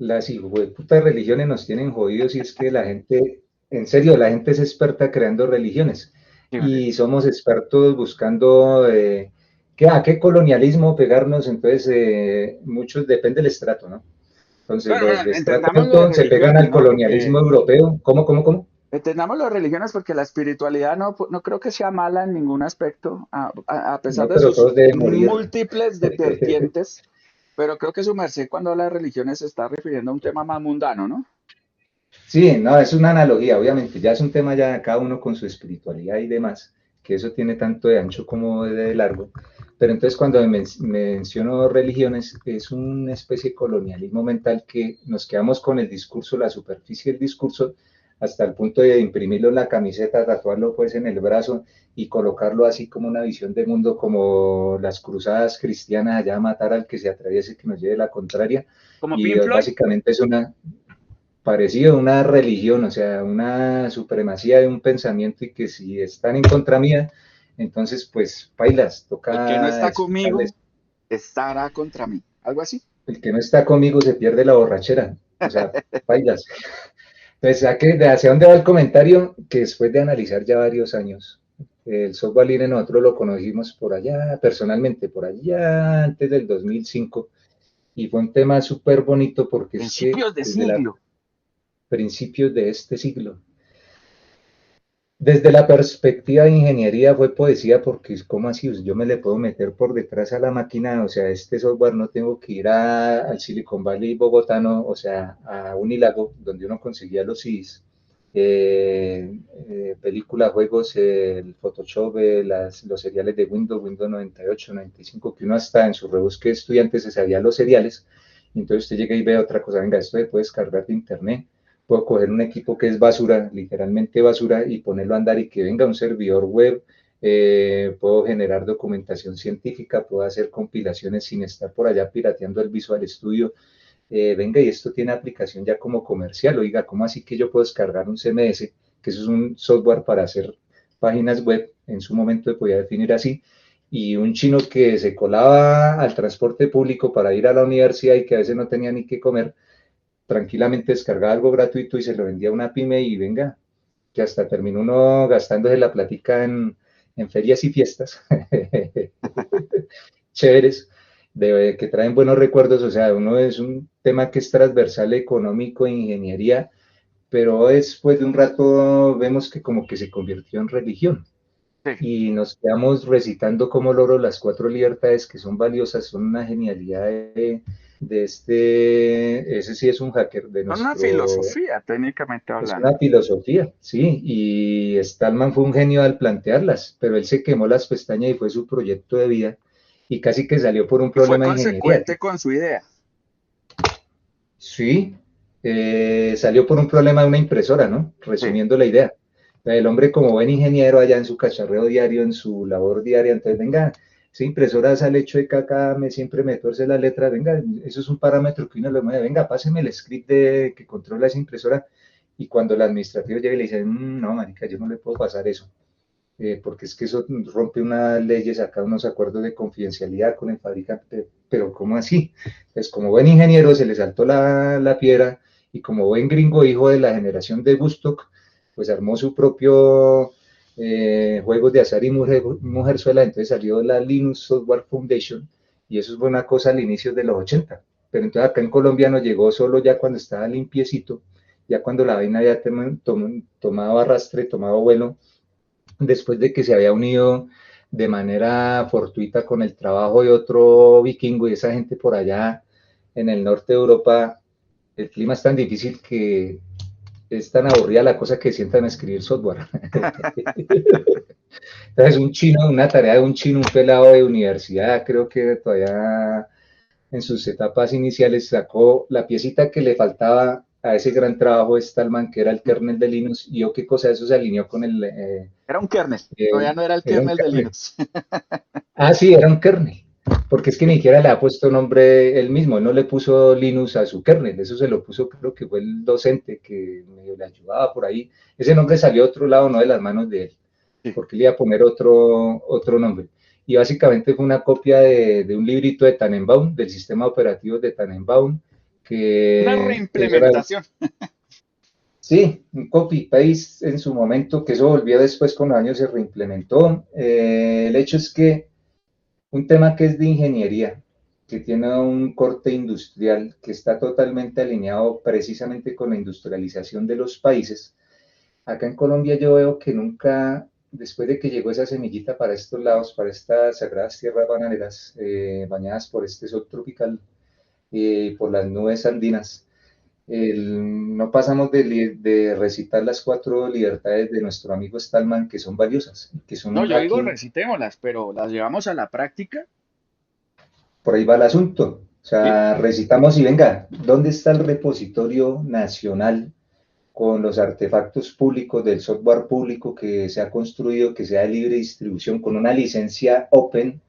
las hijueputas religiones nos tienen jodidos y es que la gente, en serio, la gente es experta creando religiones Sí, vale. y somos expertos buscando a qué colonialismo pegarnos, entonces muchos depende del estrato, ¿no? Entonces Bueno, los de estrato entendamos lo de alto se pegan religiones, al ¿no? colonialismo Porque europeo. ¿Cómo? entendamos las religiones porque la espiritualidad no creo que sea mala en ningún aspecto, a pesar No, de pero sus todos deben morir. múltiples vertientes, pero creo que su merced cuando habla de religiones se está refiriendo a un tema más mundano, ¿no? Sí, no, es una analogía, obviamente, ya es un tema ya cada uno con su espiritualidad y demás, que eso tiene tanto de ancho como de largo, pero entonces cuando menciono religiones es una especie de colonialismo mental que nos quedamos con el discurso, la superficie del discurso, hasta el punto de imprimirlo en la camiseta, tatuarlo pues en el brazo y colocarlo así como una visión de mundo, como las cruzadas cristianas, allá a matar al que se atraviese, que nos lleve la contraria, Como y Pink Floyd. básicamente es una parecido a una religión, o sea, una supremacía de un pensamiento y que si están en contra mía, entonces pues pailas, El que no toca está explicarles. conmigo estará contra mí. Algo así. El que no está conmigo se pierde la borrachera, o sea, pailas. Pues hacia dónde va el comentario, que después de analizar ya varios años, el software libre nosotros lo conocimos por allá, personalmente, por allá antes del 2005, y fue un tema súper bonito porque es que Principios de desde los siglo. principios de este siglo, desde la perspectiva de ingeniería fue poesía porque es como así, yo me le puedo meter por detrás a la máquina, o sea, este software no tengo que ir al Silicon Valley bogotano, o sea, a Unilago, donde uno conseguía los CDs, películas, juegos, el Photoshop, los seriales de Windows 98, 95, que uno hasta en su rebusque de estudiante se sabía los seriales, y entonces usted llega y ve otra cosa, venga, esto se puede descargar de internet, puedo coger un equipo que es basura, literalmente basura, y ponerlo a andar y que venga un servidor web, puedo generar documentación científica, puedo hacer compilaciones sin estar por allá pirateando el Visual Studio, venga, y esto tiene aplicación ya como comercial, oiga, ¿cómo así que yo puedo descargar un CMS, que eso es un software para hacer páginas web, en su momento podía definir así, y un chino que se colaba al transporte público para ir a la universidad y que a veces no tenía ni qué comer, tranquilamente descargaba algo gratuito y se lo vendía a una pyme y venga, que hasta terminó uno gastándose la platica en ferias y fiestas chéveres, que traen buenos recuerdos, o sea, uno es un tema que es transversal económico e ingeniería, pero después de un rato vemos que como que se convirtió en religión Sí. y nos quedamos recitando como loro las cuatro libertades que son valiosas, son una genialidad ese sí es un hacker de Son una nuestro, filosofía, técnicamente es hablando. una filosofía, sí, y Stallman fue un genio al plantearlas, pero él se quemó las pestañas y fue su proyecto de vida y casi que salió por un Y fue problema de ingeniería. consecuente con su idea. Sí, salió por un problema de una impresora, ¿no? Sí. Resumiendo la idea. El hombre como buen ingeniero allá en su cacharreo diario, en su labor diaria, entonces venga, esa impresora sale hecho de caca, siempre me tuerce la letra, venga, eso es un parámetro que uno le mueve, venga, páseme el script que controla esa impresora, y cuando el administrativo llega y le dice, no, marica, yo no le puedo pasar eso, porque es que eso rompe unas leyes, acá unos acuerdos de confidencialidad con el fabricante, pero ¿cómo así? Pues como buen ingeniero se le saltó la piedra y como buen gringo hijo de la generación de Woodstock, pues armó su propio juegos de azar y mujerzuela, entonces salió la Linux Software Foundation y eso fue una cosa al inicio de los 80, pero entonces acá en Colombia nos llegó solo ya cuando estaba limpiecito, ya cuando la vaina ya tomaba arrastre, tomaba vuelo, después de que se había unido de manera fortuita con el trabajo de otro vikingo y esa gente por allá en el norte de Europa, el clima es tan difícil que es tan aburrida la cosa que sientan a escribir software. Entonces un chino, una tarea de un chino, un pelado de universidad, creo que todavía en sus etapas iniciales sacó la piecita que le faltaba a ese gran trabajo de Stallman, que era el kernel de Linux, y yo qué cosa, eso se alineó con Era un kernel. eh, Todavía no era el era un kernel de kernel. Linux. Sí, era un kernel. Porque es que ni siquiera le ha puesto nombre él mismo, él no le puso Linux a su kernel, eso se lo puso, creo que fue el docente que medio le ayudaba por ahí. Ese nombre salió a otro lado, no de las manos de él, Sí. porque le iba a poner otro nombre. Y básicamente fue una copia de un librito de Tannenbaum, del sistema operativo de Tannenbaum, Una que eso era, reimplementación. sí, un copy-paste en su momento, que eso volvió después con los años, se reimplementó. El hecho es que un tema que es de ingeniería, que tiene un corte industrial, que está totalmente alineado precisamente con la industrialización de los países. Acá en Colombia yo veo que nunca, después de que llegó esa semillita para estos lados, para estas sagradas tierras bananeras, bañadas por este sol tropical y por las nubes andinas, no pasamos de recitar las cuatro libertades de nuestro amigo Stallman, que son valiosas, que son No, un yo digo hacking. recitémoslas, pero las llevamos a la práctica. Por ahí va el asunto. O ¿Sí? sea, recitamos y venga, ¿dónde está el repositorio nacional con los artefactos públicos del software público que se ha construido, que sea de libre distribución, con una licencia open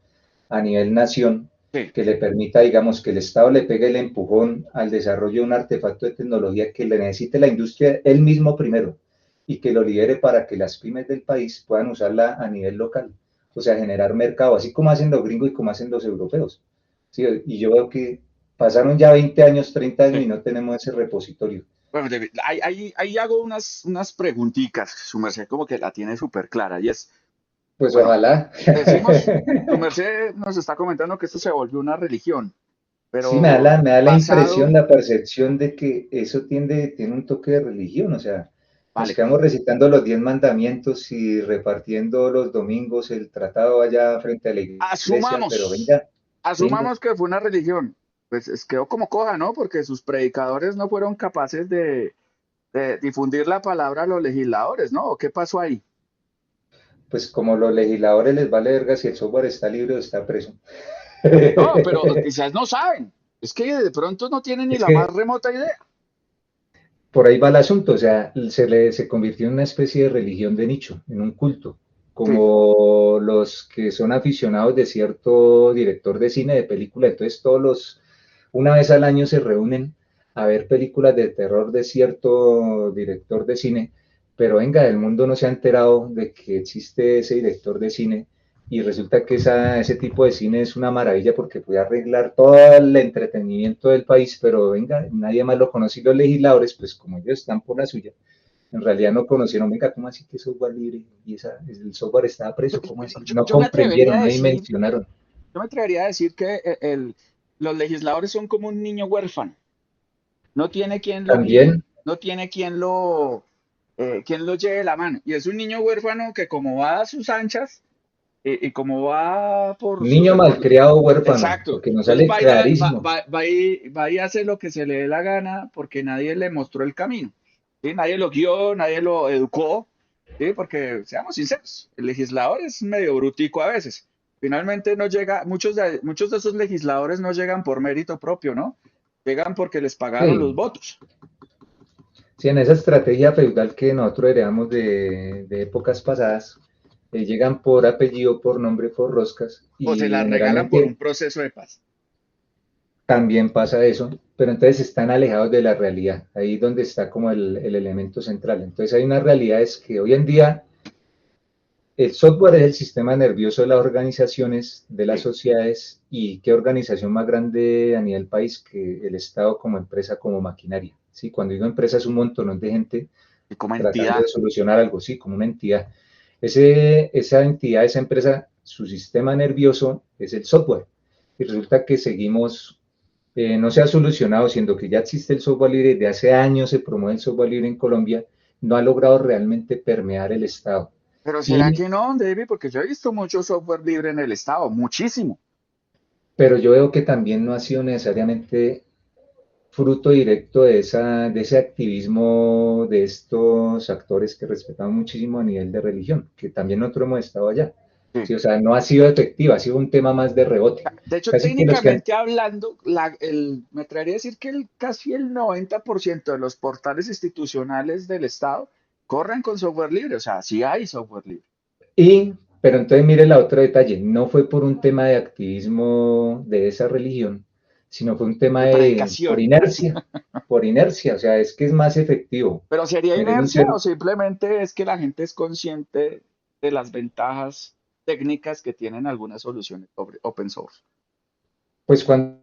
a nivel nación, Sí. que le permita, digamos, que el Estado le pegue el empujón al desarrollo de un artefacto de tecnología que le necesite la industria él mismo primero y que lo lidere para que las pymes del país puedan usarla a nivel local. O sea, generar mercado, así como hacen los gringos y como hacen los europeos. Sí, y yo veo que pasaron ya 20 años, 30 años y Sí. no tenemos ese repositorio. Bueno, David, ahí hago unas preguntitas, su merced como que la tiene súper clara, y es, Pues bueno, ojalá. decimos, su merced nos está comentando que esto se volvió una religión, Sí, pero me da la impresión, basado, la percepción de que eso tiene un toque de religión, o sea, nos vale, quedamos recitando los 10 mandamientos y repartiendo los domingos el tratado allá frente a la iglesia, pero asumamos, venga, venga. asumamos que fue una religión, pues quedó como coja, ¿no? Porque sus predicadores no fueron capaces de difundir la palabra a los legisladores, ¿no? ¿O qué pasó ahí? Pues como los legisladores les vale verga si el software está libre o está preso. No, pero quizás no saben, es que de pronto no tienen ni Es la más que remota idea. por ahí va el asunto, o sea, se convirtió en una especie de religión de nicho, en un culto, Sí. como los que son aficionados de cierto director de cine, de película, entonces una vez al año se reúnen a ver películas de terror de cierto director de cine, pero venga, el mundo no se ha enterado de que existe ese director de cine y resulta que ese tipo de cine es una maravilla porque puede arreglar todo el entretenimiento del país, pero venga, nadie más lo conoce y los legisladores, pues como ellos están por la suya, en realidad no conocieron, venga, ¿cómo así que software libre? Y el software estaba Yo, preso, ¿cómo así? yo- No yo me atrevería comprendieron, a no decir, dimensionaron. yo me atrevería a decir que los legisladores son como un niño huérfano. No tiene quien lo guíe, También no tiene quien lo lleve la mano. Y es un niño huérfano que como va a sus anchas y como va un niño malcriado huérfano, exacto. porque nos Entonces sale clarísimo. va y hace lo que se le dé la gana porque nadie le mostró el camino. ¿Sí? Nadie lo guió, nadie lo educó. ¿Sí? Porque, seamos sinceros, el legislador es medio brutico a veces. Finalmente no llega, muchos de esos legisladores no llegan por mérito propio, ¿no? Llegan porque les pagaron los Sí, votos. sí, en esa estrategia feudal que nosotros heredamos de épocas pasadas, llegan por apellido, por nombre, por roscas, O se y la regalan por un generalmente proceso de paz. también pasa eso, pero entonces están alejados de la realidad, ahí donde está como el elemento central. Entonces hay una realidad es que hoy en día el software es el sistema nervioso de las organizaciones, de las Sí. sociedades, y qué organización más grande a nivel país que el Estado como empresa, como maquinaria. ¿Sí? Cuando digo empresa es un montón de gente Y como tratando entidad. de solucionar algo, sí, como una entidad. Esa entidad, esa empresa, su sistema nervioso es el software. Y resulta que seguimos, no se ha solucionado, siendo que ya existe el software libre, de hace años se promueve el software libre en Colombia, no ha logrado realmente permear el Estado. Pero ¿será Y que no, David? Porque yo he visto mucho software libre en el Estado, muchísimo. pero yo veo que también no ha sido necesariamente fruto directo de ese activismo de estos actores que respetamos muchísimo a nivel de religión, que también nosotros hemos estado allá. Sí. Sí, o sea, no ha sido efectiva, ha sido un tema más de rebote. De hecho, Casi que los que han, técnicamente hablando, me atrevería a decir que casi el 90% de los portales institucionales del Estado corren con software libre. O sea, sí hay software libre. pero entonces mire el otro detalle, no fue por un tema de activismo de esa religión, sino fue un tema De predicación. por inercia, o sea, es que es más efectivo Pero ¿sería tener un inercia ser, o simplemente es que la gente es consciente de las ventajas técnicas que tienen algunas soluciones open source? pues cuando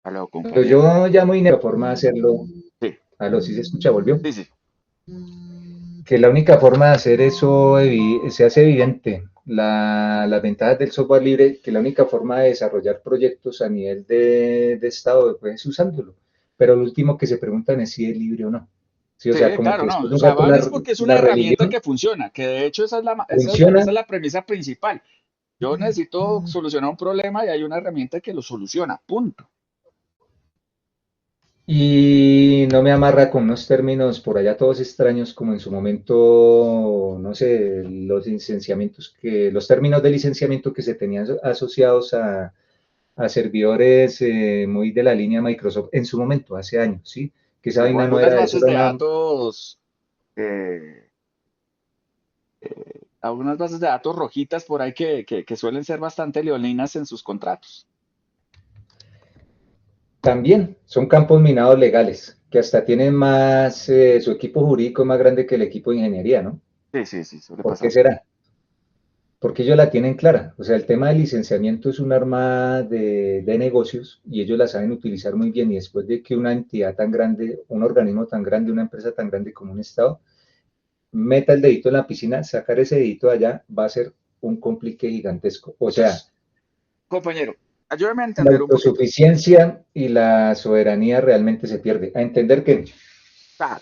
Aló, Pero compañero. yo llamo la forma de hacerlo, Sí, a lo si se escucha, volvió, sí, sí. que la única forma de hacer eso se hace evidente, las ventajas del software libre, que la única forma de desarrollar proyectos a nivel de Estado pues, es usándolo. Pero lo último que se preguntan es si es libre o no. Sí, o Sí, sea, como claro, que no. después de O un sea, rato van es porque es una la herramienta religión que funciona, que de hecho funciona esa es la premisa principal. Yo necesito solucionar un problema y hay una herramienta que lo soluciona, punto. y no me amarra con unos términos por allá todos extraños como en su momento, no sé, los términos de licenciamiento que se tenían asociados a servidores muy de la línea Microsoft en su momento, hace años, ¿sí? Que esa O vaina no algunas era eso, bases era de una datos, eh, algunas bases de datos rojitas por ahí que suelen ser bastante leoninas en sus contratos. también son campos minados legales, que hasta tienen más, su equipo jurídico es más grande que el equipo de ingeniería, ¿no? Sí, sí, sí, suele ¿Por qué pasar. será? Porque ellos la tienen clara. O sea, el tema del licenciamiento es un arma de negocios y ellos la saben utilizar muy bien. Y después de que una entidad tan grande, un organismo tan grande, una empresa tan grande como un Estado, meta el dedito en la piscina, sacar ese dedito de allá va a ser un complique gigantesco. O sea, Entonces, compañero, ayúdame a la entender un poquito. autosuficiencia y la soberanía realmente se pierde. A entender que Claro,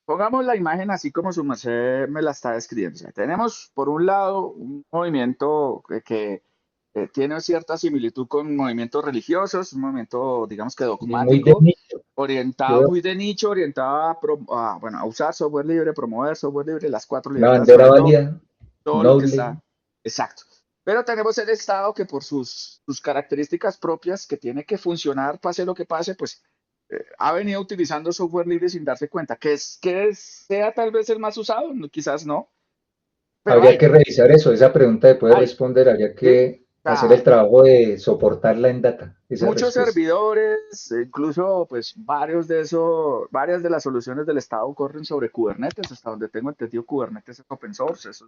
pongamos la imagen así como su merced me la está describiendo. O sea, tenemos por un lado un movimiento que tiene cierta similitud con movimientos religiosos, un movimiento, digamos que muy de dogmático, nicho. orientado, Yo, muy de nicho, orientado bueno, a usar software libre, promover software libre, las cuatro una libertades, bandera sobre todo, válida, todo lo que noble. está exacto. Pero tenemos el Estado que por sus características propias, que tiene que funcionar, pase lo que pase, pues ha venido utilizando software libre sin darse cuenta. Sea tal vez el más usado, quizás no, pero Habría que revisar eso, esa pregunta de poder hay, responder, habría ¿sí? que O hacer el sea, trabajo de soportarla en data, esa muchos respuesta. servidores, incluso pues varias de las soluciones del Estado corren sobre Kubernetes, hasta donde tengo entendido Kubernetes es open source, es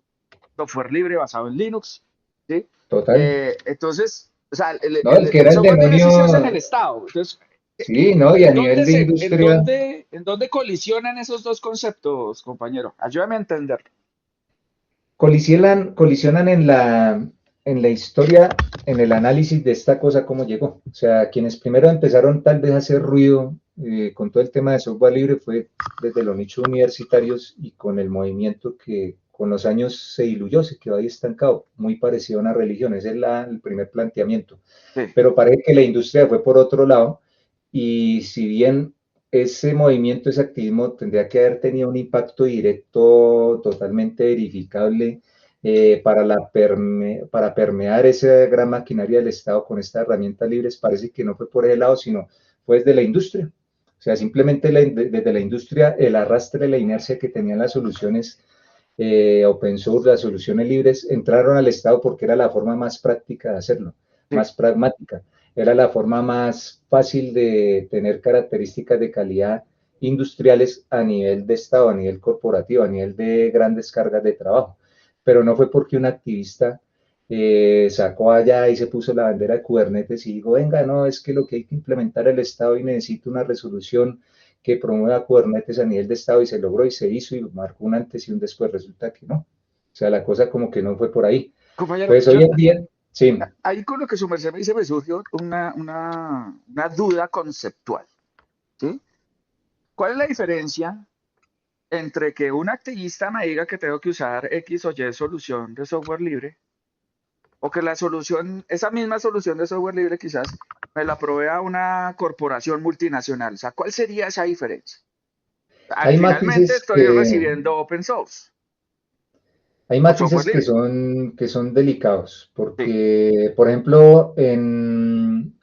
software libre basado en Linux, ¿sí? Total. Entonces, o sea, No, es que era el el software libre sí se usa en demonio, el Estado. Entonces, sí, ¿no? Y a nivel de industria, en dónde colisionan esos dos conceptos, compañero? Ayúdame a entender. colisionan en la historia, en el análisis de esta cosa, cómo llegó. O sea, quienes primero empezaron tal vez a hacer ruido con todo el tema de software libre fue desde los nichos universitarios y con el movimiento que con los años se diluyó, se quedó ahí estancado, muy parecido a una religión. Ese es el primer planteamiento. Sí, Pero parece que la industria fue por otro lado y si bien ese movimiento, ese activismo tendría que haber tenido un impacto directo totalmente verificable para permear esa gran maquinaria del Estado con estas herramientas libres, parece que no fue por ese lado, sino fue desde la industria. O sea, simplemente desde la industria, el arrastre, la inercia que tenían las soluciones open source, las soluciones libres, entraron al Estado porque era la forma más práctica de hacerlo, sí. más pragmática. Era la forma más fácil de tener características de calidad industriales a nivel de Estado, a nivel corporativo, a nivel de grandes cargas de trabajo. Pero no fue porque un activista sacó allá y se puso la bandera de Kubernetes y dijo, venga, no, es que lo que hay que implementar el Estado y necesita una resolución que promueva Kubernetes a nivel de Estado y se logró y se hizo y marcó un antes y un después. Resulta que no. O sea, la cosa como que no fue por ahí. Compañero, Entonces, hoy en día, sí, ahí con lo que su merced me dice me surgió una duda conceptual, ¿sí? ¿Cuál es la diferencia entre que un activista me diga que tengo que usar X o Y solución de software libre o que la solución, esa misma solución de software libre quizás me la provea una corporación multinacional? O sea, ¿cuál sería esa diferencia? hay Finalmente matices estoy que, recibiendo open source hay o software matices libre. que son delicados, Sí, porque, por ejemplo, en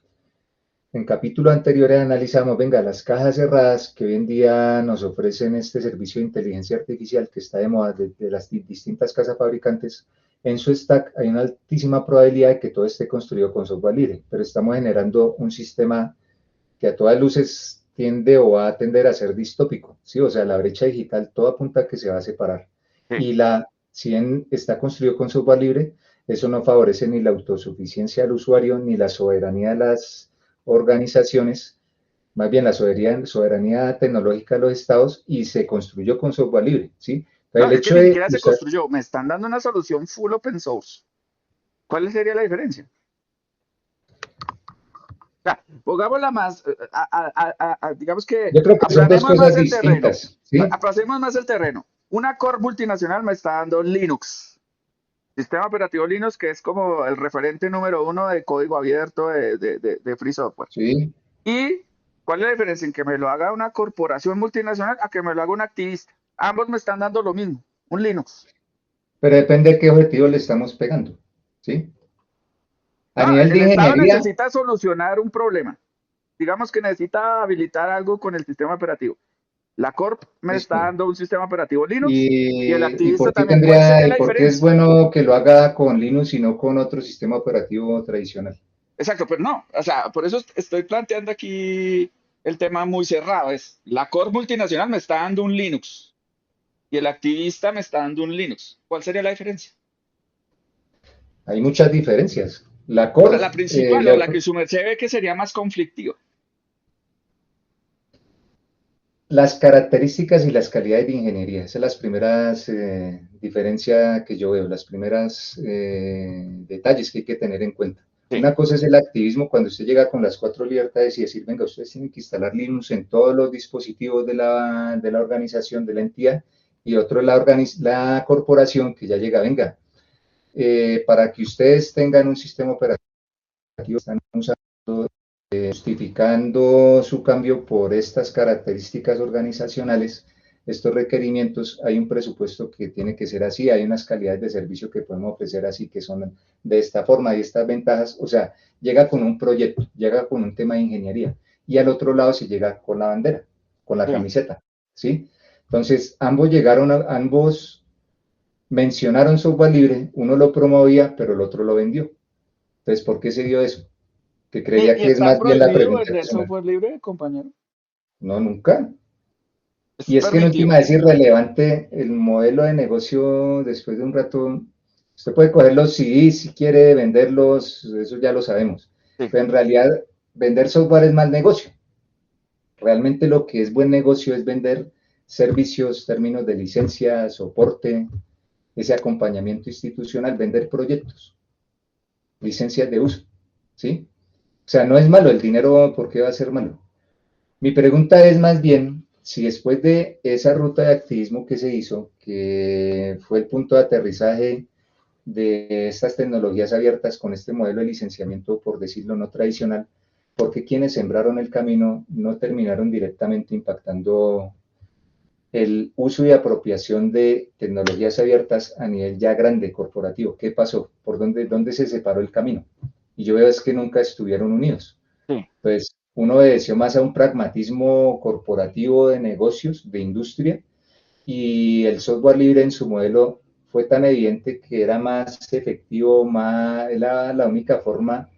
capítulos anteriores analizamos, venga, las cajas cerradas que hoy en día nos ofrecen este servicio de inteligencia artificial que está de moda de las distintas casas fabricantes, en su stack hay una altísima probabilidad de que todo esté construido con software libre, pero estamos generando un sistema que a todas luces tiende o va a tender a ser distópico, ¿sí? O sea, la brecha digital todo apunta a que se va a separar. sí. Y si bien está construido con software libre, eso no favorece ni la autosuficiencia del usuario ni la soberanía de las organizaciones, más bien la soberanía tecnológica de los estados, y se construyó con software libre, ¿sí? Entonces, No, el es que hecho ni de siquiera se usar, construyó. Me están dando una solución full open source. ¿Cuál sería la diferencia? O sea, pongámosla más, digamos que yo creo que son dos aplanemos más cosas el terreno. distintas, ¿sí? Aplacemos más el terreno. Una core multinacional me está dando Linux. Sistema operativo Linux, que es como el referente número uno de código abierto de free software. Sí, ¿Y cuál es la diferencia en que me lo haga una corporación multinacional a que me lo haga un activista? Ambos me están dando lo mismo, un Linux. pero depende de qué objetivo le estamos pegando, ¿sí? A No, nivel de el Estado ingeniería, necesita solucionar un problema. Digamos que necesita habilitar algo con el sistema operativo. La Corp me está listo. dando un sistema operativo Linux y el Y activista por qué también. ¿Cuál sería y la por qué es diferencia? bueno que lo haga con Linux y no con otro sistema operativo tradicional? Exacto, pero no, o sea, por eso estoy planteando aquí el tema muy cerrado. Es la Corp multinacional me está dando un Linux y el activista me está dando un Linux. ¿Cuál sería la diferencia? Hay muchas diferencias. La O Core, la principal o la que su merced ve que sería más conflictiva. las características y las calidades de ingeniería, esas son las primeras diferencias que yo veo, las primeras detalles que hay que tener en cuenta. Sí. Una cosa es el activismo cuando usted llega con las cuatro libertades y decir, venga, ustedes tienen que instalar Linux en todos los dispositivos de la organización, de la entidad, y otro es la corporación que ya llega, venga, para que ustedes tengan un sistema operativo, están usando, justificando su cambio por estas características organizacionales, estos requerimientos, hay un presupuesto que tiene que ser así, hay unas calidades de servicio que podemos ofrecer así, que son de esta forma y estas ventajas, o sea, llega con un proyecto, llega con un tema de ingeniería, y al otro lado se llega con la bandera, con la Sí. camiseta, ¿sí? Entonces, ambos llegaron, ambos mencionaron software libre, uno lo promovía, pero el otro lo vendió. Entonces, ¿por qué se dio eso? Que creería ¿Y que es está más bien la prohibido pregunta vender racional. software libre, compañero? No, nunca. Es Y es que en permitido. última es irrelevante el modelo de negocio después de un rato. Usted puede coger los CDs si quiere venderlos, eso ya lo sabemos. Sí. Pero en realidad vender software es mal negocio. Realmente lo que es buen negocio es vender servicios, términos de licencia, soporte, ese acompañamiento institucional, vender proyectos, licencias de uso. ¿Sí? O sea, no es malo el dinero, ¿por qué va a ser malo? Mi pregunta es más bien si después de esa ruta de activismo que se hizo, que fue el punto de aterrizaje de estas tecnologías abiertas con este modelo de licenciamiento, por decirlo no tradicional, porque quienes sembraron el camino no terminaron directamente impactando el uso y apropiación de tecnologías abiertas a nivel ya grande, corporativo? ¿Qué pasó? ¿Por dónde se separó el camino? Y yo veo es que nunca estuvieron unidos. Sí. Pues uno obedeció más a un pragmatismo corporativo de negocios, de industria, y el software libre en su modelo fue tan evidente que era más efectivo, más, era la única forma,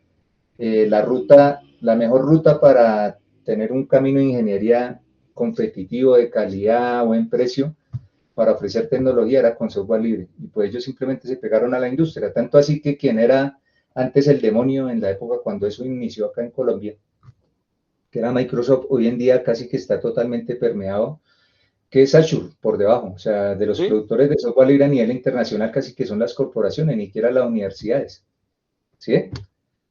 la mejor ruta para tener un camino de ingeniería competitivo, de calidad, buen precio, para ofrecer tecnología era con software libre. Y pues ellos simplemente se pegaron a la industria, tanto así que quien era antes el demonio en la época cuando eso inició acá en Colombia, que era Microsoft, hoy en día casi que está totalmente permeado, que es Azure por debajo, o sea, de los Sí. productores de software libre a nivel internacional casi que son las corporaciones, ni siquiera las universidades, ¿sí?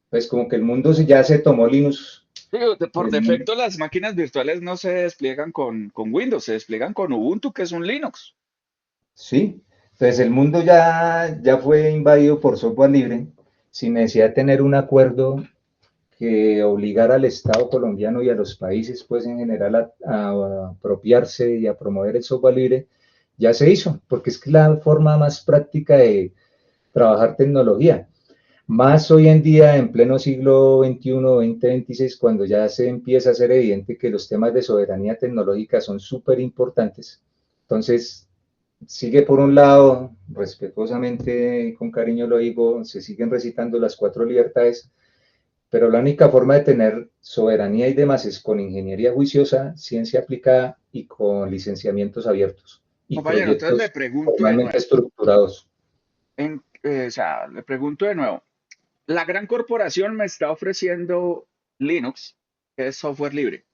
Pues como que el mundo ya se tomó Linux, Digo, por el, defecto las máquinas virtuales no se despliegan con Windows, se despliegan con Ubuntu, que es un Linux. ¿sí? Entonces el mundo ya fue invadido por software libre sin necesidad de tener un acuerdo que obligara al Estado colombiano y a los países, pues en general, a apropiarse y a promover el software libre, ya se hizo, porque es la forma más práctica de trabajar tecnología. Más hoy en día, en pleno siglo XXI, 2026, cuando ya se empieza a ser evidente que los temas de soberanía tecnológica son súper importantes. Entonces, sigue por un lado, respetuosamente y con cariño lo digo, se siguen recitando las cuatro libertades, pero la única forma de tener soberanía y demás es con ingeniería juiciosa, ciencia aplicada y con licenciamientos abiertos y Compañero, entonces le proyectos pregunto de formalmente nuevo, estructurados. o sea, le pregunto de nuevo, la gran corporación me está ofreciendo Linux, que es software libre.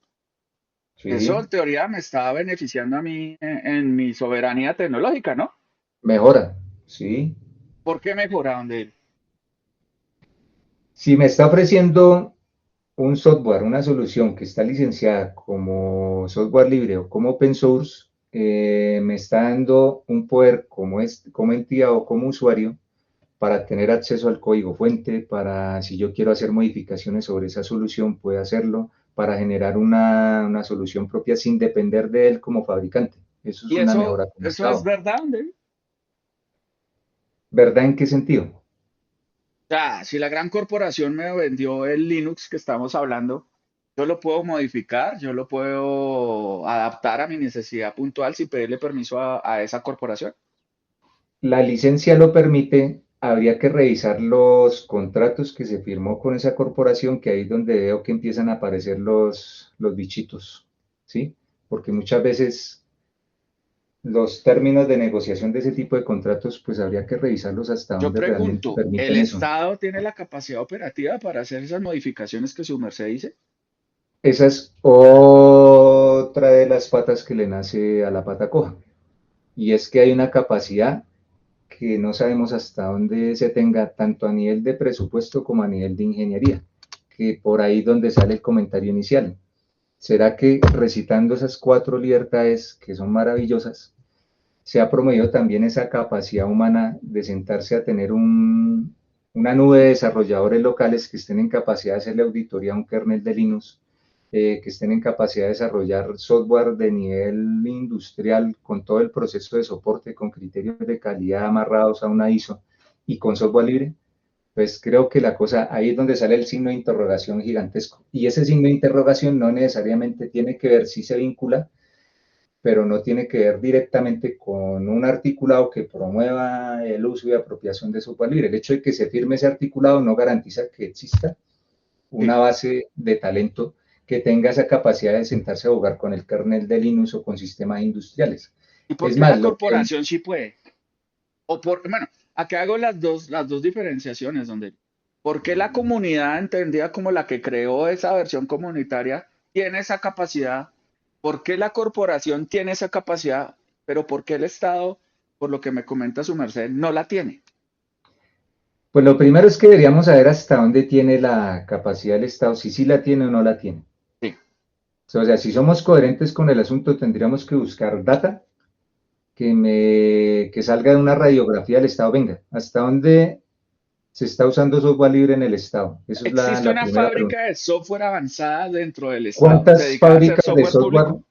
Eso Sí, en teoría me está beneficiando a mí en mi soberanía tecnológica, ¿no? mejora, sí. ¿Por qué mejoraron de él? Si me está ofreciendo un software, una solución que está licenciada como software libre o como open source, me está dando un poder como entidad o como usuario para tener acceso al código fuente, para si yo quiero hacer modificaciones sobre esa solución, puedo hacerlo, para generar una solución propia sin depender de él como fabricante. Eso es Y una eso, mejora como eso es Estado. verdad, David. ¿Verdad en qué sentido? O sea, si la gran corporación me vendió el Linux que estamos hablando, yo lo puedo modificar, yo lo puedo adaptar a mi necesidad puntual sin pedirle permiso a esa corporación. La licencia lo permite, habría que revisar los contratos que se firmó con esa corporación, que ahí es donde veo que empiezan a aparecer los bichitos, ¿sí? Porque muchas veces los términos de negociación de ese tipo de contratos, pues habría que revisarlos hasta Yo dónde realmente pregunto, ¿el permiten eso. Estado tiene la capacidad operativa para hacer esas modificaciones que su merced dice? Esa es otra de las patas que le nace a la pata coja. Y es que hay una capacidad que no sabemos hasta dónde se tenga, tanto a nivel de presupuesto como a nivel de ingeniería, que por ahí donde sale el comentario inicial. ¿Será que recitando esas cuatro libertades que son maravillosas, se ha promovido también esa capacidad humana de sentarse a tener una nube de desarrolladores locales que estén en capacidad de hacerle auditoría a un kernel de Linux, que estén en capacidad de desarrollar software de nivel industrial con todo el proceso de soporte, con criterios de calidad amarrados a una ISO y con software libre? Pues creo que la cosa, ahí es donde sale el signo de interrogación gigantesco. Y ese signo de interrogación no necesariamente tiene que ver si se vincula, pero no tiene que ver directamente con un articulado que promueva el uso y apropiación de software libre. El hecho de que se firme ese articulado no garantiza que exista una Sí. base de talento que tenga esa capacidad de sentarse a jugar con el kernel de Linux o con sistemas industriales. ¿Y por Es qué más, la lo que corporación sí puede? Bueno, acá hago las dos diferenciaciones, donde, ¿por qué la comunidad entendida como la que creó esa versión comunitaria tiene esa capacidad? ¿Por qué la corporación tiene esa capacidad? Pero ¿por qué el Estado, por lo que me comenta su merced, no la tiene? pues lo primero es que deberíamos saber hasta dónde tiene la capacidad del Estado, si sí la tiene o no la tiene. Sí. O sea, si somos coherentes con el asunto, tendríamos que buscar data que salga de una radiografía del Estado. Venga, ¿hasta dónde se está usando software libre en el Estado? Esa es ¿Existe la una primera pregunta. fábrica de software avanzada dentro del Estado ¿Cuántas dedicada a hacer fábricas de software software, público?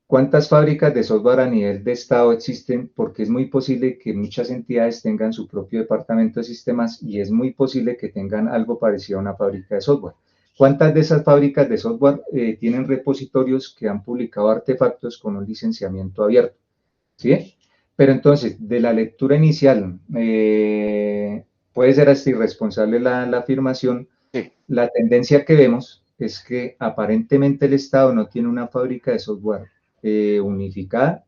cuántas fábricas de software a nivel de Estado existen? Porque es muy posible que muchas entidades tengan su propio departamento de sistemas y es muy posible que tengan algo parecido a una fábrica de software. ¿Cuántas de esas fábricas de software tienen repositorios que han publicado artefactos con un licenciamiento abierto? ¿Sí? Pero entonces, de la lectura inicial, puede ser hasta irresponsable la afirmación. Sí. La tendencia que vemos es que aparentemente el Estado no tiene una fábrica de software unificada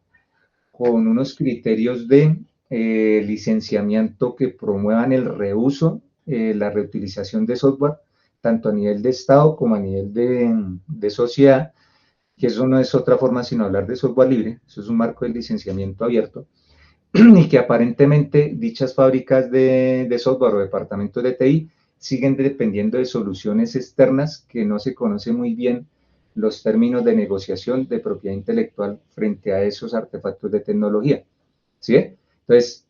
con unos criterios de licenciamiento que promuevan el reuso, la reutilización de software, tanto a nivel de Estado como a nivel de sociedad, que eso no es otra forma sino hablar de software libre, eso es un marco de licenciamiento abierto, y que aparentemente dichas fábricas de software o departamentos de TI siguen dependiendo de soluciones externas que no se conoce muy bien los términos de negociación de propiedad intelectual frente a esos artefactos de tecnología. ¿Sí? Entonces,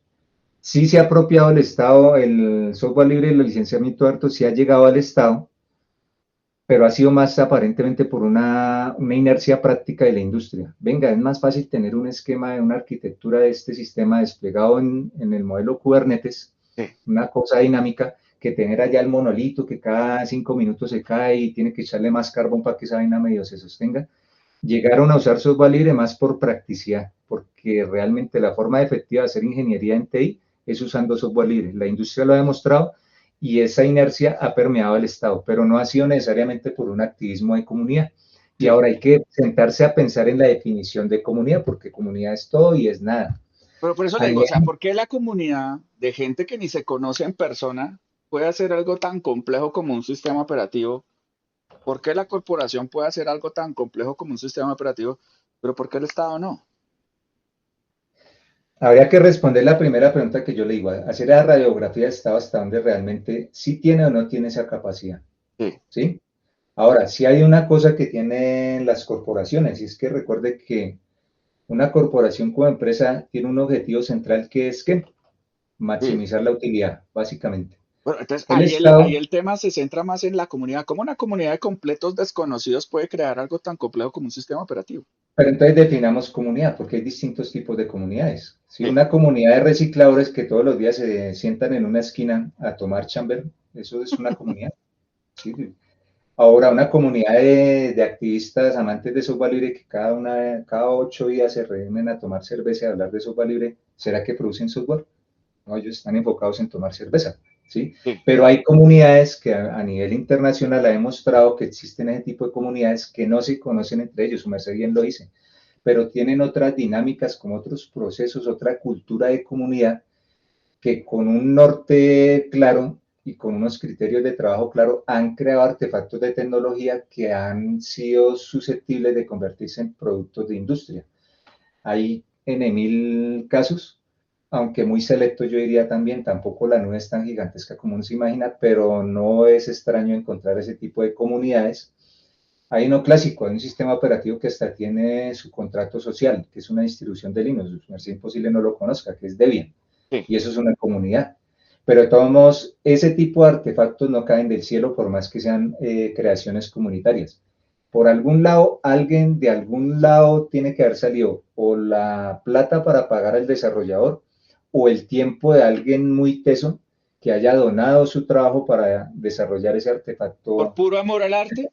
sí se ha apropiado el Estado, el software libre y el licenciamiento abierto, sí ha llegado al Estado, pero ha sido más aparentemente por una inercia práctica de la industria. Venga, es más fácil tener un esquema de una arquitectura de este sistema desplegado en el modelo Kubernetes, Sí. una cosa dinámica, que tener allá el monolito que cada 5 minutos se cae y tiene que echarle más carbón para que esa vaina medio se sostenga. Llegaron a usar software libre más por practicidad, porque realmente la forma efectiva de hacer ingeniería en TI es usando software libre. La industria lo ha demostrado y esa inercia ha permeado el Estado, pero no ha sido necesariamente por un activismo de comunidad. Y Sí. ahora hay que sentarse a pensar en la definición de comunidad, porque comunidad es todo y es nada. Pero por eso A le digo, o sea, nivel, ¿por qué la comunidad de gente que ni se conoce en persona puede hacer algo tan complejo como un sistema operativo? ¿Por qué la corporación puede hacer algo tan complejo como un sistema operativo, pero por qué el Estado no? Habría que responder la primera pregunta que yo le digo, hacer la radiografía de Estado hasta donde realmente sí tiene o no tiene esa capacidad, Sí, ¿sí? Ahora, sí hay una cosa que tienen las corporaciones, y es que recuerde que una corporación como empresa tiene un objetivo central que es que sí. maximizar la utilidad, básicamente. Bueno, entonces El ahí Estado, el tema se centra más en la comunidad. ¿Cómo una comunidad de completos desconocidos puede crear algo tan complejo como un sistema operativo? pero entonces definamos comunidad, porque hay distintos tipos de comunidades. ¿Sí? Sí, Una comunidad de recicladores que todos los días se sientan en una esquina a tomar chamber, eso es una comunidad. ¿Sí? Ahora, una comunidad de activistas amantes de software libre que cada 8 días se reúnen a tomar cerveza y a hablar de software libre, ¿será que producen software? No, ellos están enfocados en tomar cerveza, ¿sí? sí. Pero hay comunidades que a nivel internacional ha demostrado que existen ese tipo de comunidades que no se conocen entre ellos, su merced bien lo dice, pero tienen otras dinámicas, como otros procesos, otra cultura de comunidad que con un norte claro y con unos criterios de trabajo claro han creado artefactos de tecnología que han sido susceptibles de convertirse en productos de industria. Hay en mil casos, aunque muy selecto yo diría también, tampoco la nube es tan gigantesca como uno se imagina, pero no es extraño encontrar ese tipo de comunidades. Hay uno clásico, hay un sistema operativo que hasta tiene su contrato social, que es una distribución de Linux, es imposible no lo conozca, que es Debian, Sí. y eso es una comunidad. Pero de todos modos, ese tipo de artefactos no caen del cielo por más que sean creaciones comunitarias. Por algún lado, alguien de algún lado tiene que haber salido o la plata para pagar al desarrollador o el tiempo de alguien muy teso que haya donado su trabajo para desarrollar ese Por artefacto. puro amor al arte.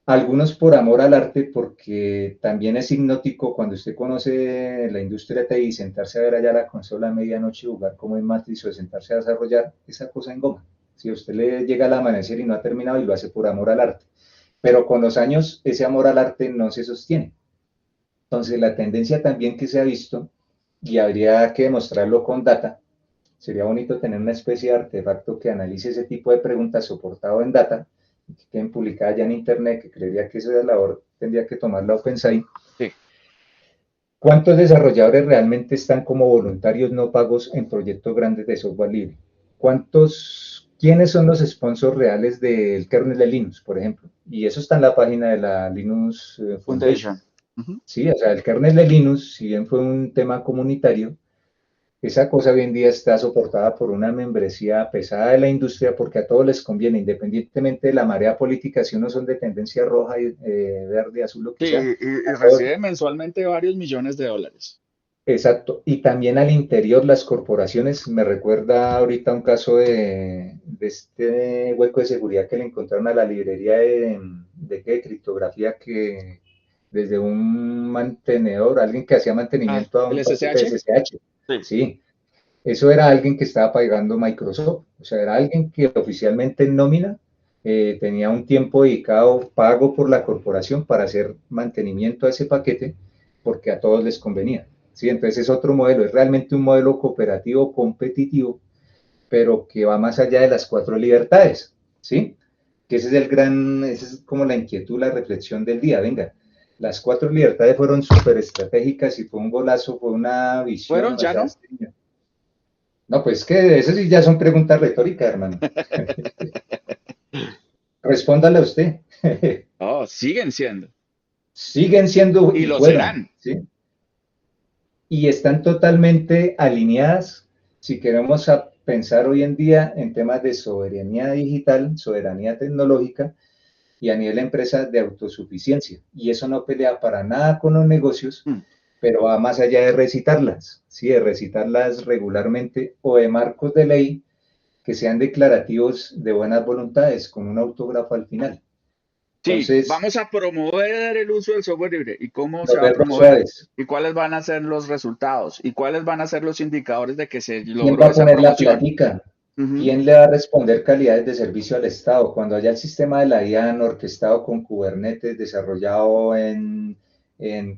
Algunos por amor al arte, porque también es hipnótico cuando usted conoce la industria TI y sentarse a ver allá la consola a medianoche y jugar como en Matrix o de sentarse a desarrollar esa cosa en goma. Si a usted le llega al amanecer y no ha terminado y lo hace por amor al arte. Pero con los años ese amor al arte no se sostiene. Entonces la tendencia también que se ha visto, y habría que demostrarlo con data, sería bonito tener una especie de artefacto que analice ese tipo de preguntas soportado en data, que queden publicadas ya en Internet, que creería que esa labor tendría que tomarla OpenSci. Sí. ¿Cuántos desarrolladores realmente están como voluntarios no pagos en proyectos grandes de software libre? ¿Quiénes son los sponsors reales del kernel de Linux, por ejemplo? Y eso está en la página de la Linux Foundation. Foundation. Ujú. Sí, o sea, el kernel de Linux, si bien fue un tema comunitario, esa cosa hoy en día está soportada por una membresía pesada de la industria porque a todos les conviene, independientemente de la marea política, si uno son de tendencia roja, verde, azul, lo que Sí, sea. y recibe mensualmente varios millones de dólares. Exacto. Y también al interior las corporaciones, me recuerda ahorita un caso de este hueco de seguridad que le encontraron a la librería de criptografía que desde un mantenedor, alguien que hacía Ah, mantenimiento a el un paquete de SSH. SSH. Sí. Sí, eso era alguien que estaba pagando Microsoft, o sea, era alguien que oficialmente en nómina tenía un tiempo dedicado, pago por la corporación para hacer mantenimiento a ese paquete, porque a todos les convenía. Sí, entonces es otro modelo, es realmente un modelo cooperativo competitivo, pero que va más allá de las cuatro libertades, ¿sí? Que esa es como la inquietud, la reflexión del día. Venga, las cuatro libertades fueron súper estratégicas y fue un golazo, fue una visión, ¿Fueron? o ¿Ya sea, no? no, pues que eso sí ya son preguntas retóricas, hermano. Respóndale usted. Oh, siguen siendo. Siguen siendo Y y lo fueron, serán. ¿sí? Y están totalmente alineadas si queremos pensar hoy en día en temas de soberanía digital, soberanía tecnológica y a nivel de empresas de autosuficiencia. Y eso no pelea para nada con los negocios, Mm. pero va más allá de recitarlas, ¿sí? De recitarlas regularmente o de marcos de ley que sean declarativos de buenas voluntades, con un autógrafo al final. Sí, Entonces, vamos a promover el uso del software libre. ¿Y cómo se los va a verbos promover? suaves. ¿Y cuáles van a ser los resultados? ¿Y cuáles van a ser los indicadores de que se ¿Quién va logró a esa poner la promoción? plática? Ujú. ¿Quién le va a responder calidades de servicio al Estado? Cuando haya el sistema de la IAN orquestado con Kubernetes, desarrollado en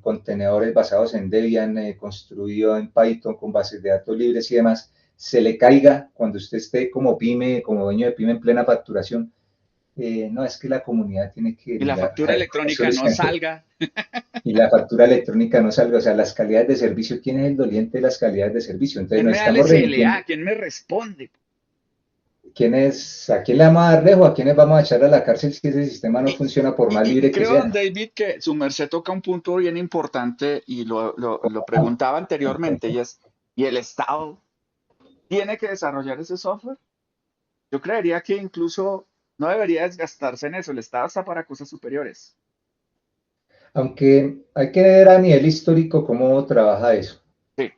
contenedores basados en Debian, construido en Python con bases de datos libres y demás, se le caiga cuando usted esté como pyme, como dueño de pyme en plena facturación. no, es que la comunidad tiene que Y la mirar, a factura ver, ¿cómo electrónica no soluciona esto? salga. Y la factura electrónica no salga, o sea, las calidades de servicio, ¿quién es el doliente de las calidades de servicio? Entonces ¿Quién no me da el estamos remitiendo, SLA? ¿Quién me responde? a quién le vamos a dar rejo, a quiénes vamos a echar a la cárcel si ese sistema no funciona por más Y libre que creo, don sea. David, que su merced toca un punto bien importante y lo preguntaba anteriormente, ¿y el Estado tiene que desarrollar ese software? Yo creería que incluso no debería desgastarse en eso, el Estado está para cosas superiores. Aunque hay que ver a nivel histórico cómo trabaja eso, Sí,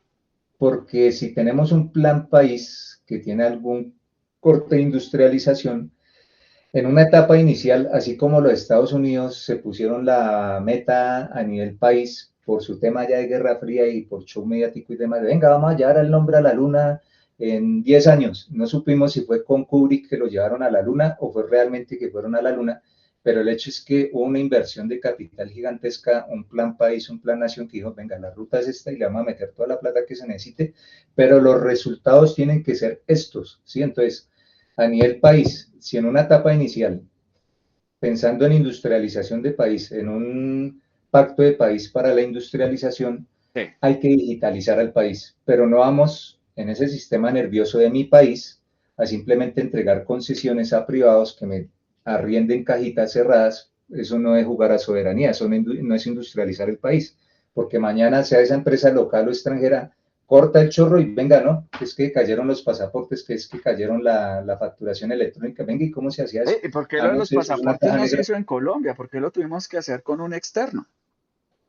porque si tenemos un plan país que tiene algún corte de industrialización, en una etapa inicial, así como los Estados Unidos se pusieron la meta a nivel país por su tema ya de Guerra Fría y por show mediático y demás, de, venga, vamos a llevar el nombre a la Luna en 10 años. No supimos si fue con Kubrick que lo llevaron a la Luna o fue realmente que fueron a la Luna, pero el hecho es que hubo una inversión de capital gigantesca, un plan país, un plan nación que dijo, venga, la ruta es esta y le vamos a meter toda la plata que se necesite, pero los resultados tienen que ser estos, ¿sí? Entonces, a nivel país, si en una etapa inicial, pensando en industrialización de país, en un pacto de país para la industrialización, sí. hay que digitalizar al país, pero no vamos en ese sistema nervioso de mi país a simplemente entregar concesiones a privados que me arrienden cajitas cerradas. Eso no es jugar a soberanía, eso no es industrializar el país, porque mañana sea esa empresa local o extranjera, corta el chorro y venga, ¿no? Es que cayeron los pasaportes, que es que cayeron la facturación electrónica, venga, ¿y cómo se hacía eso? ¿Y por qué lo Ah, de no los sé, eso es una pasaportes caja no se negra. hizo en Colombia? ¿Por qué lo tuvimos que hacer con un externo?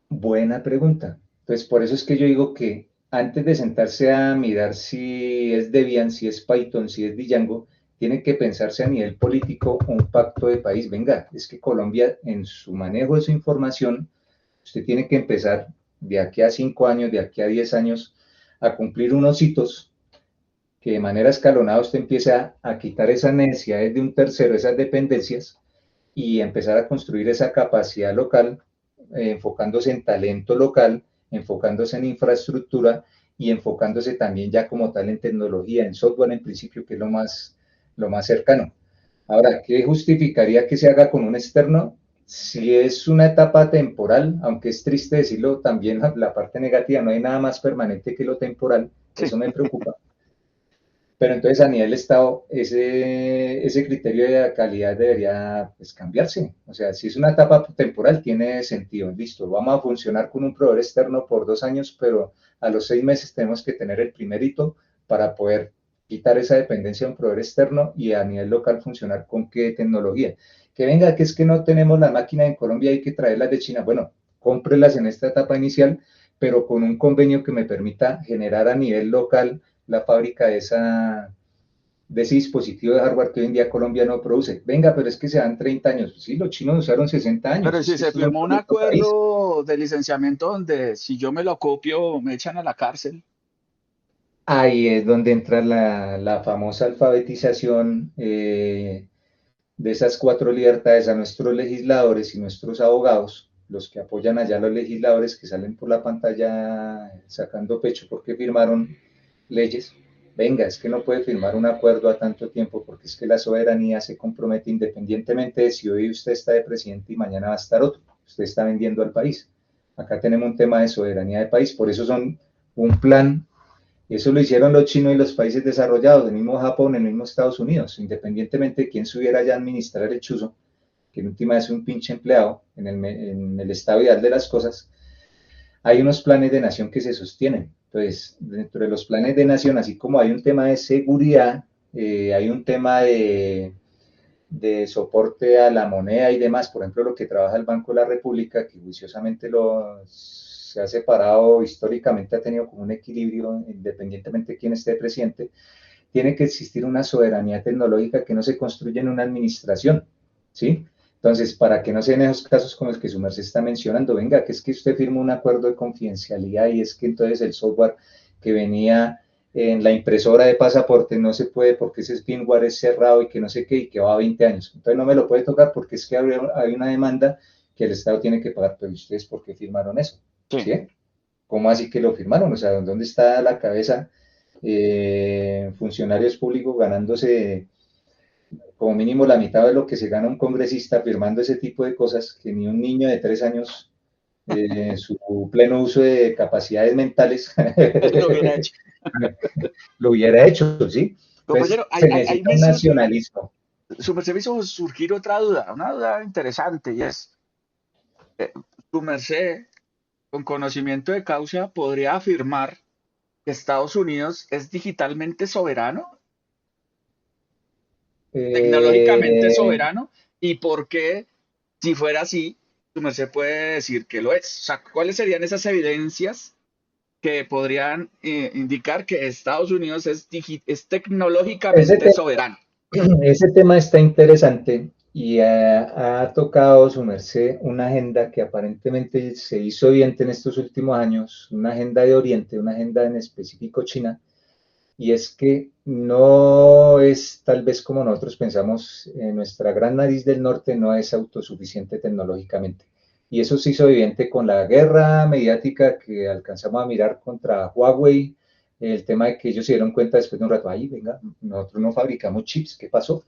Buena pregunta. Entonces, por eso es que yo digo que antes de sentarse a mirar si es Debian, si es Python, si es Django, tiene que pensarse a nivel político un pacto de país. Venga, es que Colombia en su manejo de su información, usted tiene que empezar de aquí a 5 años, de aquí a 10 años, a cumplir unos hitos que de manera escalonada usted empiece a quitar esas necesidades de un tercero, esas dependencias, y empezar a construir esa capacidad local, enfocándose en talento local, enfocándose en infraestructura y enfocándose también ya como tal en tecnología, en software en principio, que es lo más cercano. Ahora, ¿qué justificaría que se haga con un externo? Si es una etapa temporal, aunque es triste decirlo, también la parte negativa, no hay nada más permanente que lo temporal, Sí. eso me preocupa. Pero entonces a nivel Estado, ese criterio de calidad debería pues, cambiarse. O sea, si es una etapa temporal, tiene sentido. Listo, vamos a funcionar con un proveedor externo por 2 años, pero a los 6 meses tenemos que tener el primer hito para poder quitar esa dependencia de un proveedor externo y a nivel local funcionar con qué tecnología. Que venga, que es que no tenemos la máquina en Colombia, hay que traerlas de China. Bueno, cómprelas en esta etapa inicial, pero con un convenio que me permita generar a nivel local la fábrica de ese dispositivo de hardware que hoy en día Colombia no produce. Venga, pero es que se dan 30 años. Pues sí, los chinos usaron 60 años. Pero Es si que se estos son firmó un producto país. acuerdo de licenciamiento donde si yo me lo copio me echan a la cárcel. Ahí es donde entra la famosa alfabetización de esas 4 libertades a nuestros legisladores y nuestros abogados, los que apoyan allá a los legisladores que salen por la pantalla sacando pecho porque firmaron leyes. Venga, es que no puede firmar un acuerdo a tanto tiempo porque es que la soberanía se compromete independientemente de si hoy usted está de presidente y mañana va a estar otro. Usted está vendiendo al país. Acá tenemos un tema de soberanía de país, por eso son un plan. Eso lo hicieron los chinos y los países desarrollados, el mismo Japón, el mismo Estados Unidos, independientemente de quién subiera ya a administrar el chuzo, que en última es un pinche empleado en el estado ideal de las cosas, hay unos planes de nación que se sostienen. Entonces, dentro de los planes de nación, así como hay un tema de seguridad, hay un tema de soporte a la moneda y demás, por ejemplo, lo que trabaja el Banco de la República, que juiciosamente se ha separado históricamente, ha tenido como un equilibrio independientemente de quién esté presidente, tiene que existir una soberanía tecnológica que no se construye en una administración, ¿sí? Entonces, para que no sean esos casos como el que su merced está mencionando, venga, que es que usted firma un acuerdo de confidencialidad y es que entonces el software que venía en la impresora de pasaporte no se puede porque ese firmware es cerrado y que no sé qué y que va a 20 años. Entonces no me lo puede tocar porque es que hay una demanda que el Estado tiene que pagar, pero ustedes ¿por qué firmaron eso? Sí. ¿Sí? ¿Cómo así que lo firmaron? O sea, ¿dónde está la cabeza? Funcionarios públicos ganándose como mínimo la mitad de lo que se gana un congresista firmando ese tipo de cosas, que ni un niño de 3 años, su pleno uso de capacidades mentales, Lo hubiera hecho. lo hubiera hecho, ¿sí? Entonces, Compañero, se necesita un nacionalismo. su merced me hizo surgir otra duda, una duda interesante, y es, su merced, con conocimiento de causa, podría afirmar que Estados Unidos es digitalmente soberano, tecnológicamente Eh, soberano, y por qué, si fuera así, su merced puede decir que lo es. O sea, ¿cuáles serían esas evidencias que podrían indicar que Estados Unidos es ese, tecnológicamente te- soberano? ese tema está interesante y ha tocado su merced una agenda que aparentemente se hizo evidente en estos últimos años, una agenda de Oriente, una agenda en específico China, y es que no es tal vez como nosotros pensamos, nuestra gran nariz del norte no es autosuficiente tecnológicamente. Y eso se hizo evidente con la guerra mediática que alcanzamos a mirar contra Huawei, el tema de que ellos se dieron cuenta después de un rato, ay, venga, nosotros no fabricamos chips, ¿qué pasó?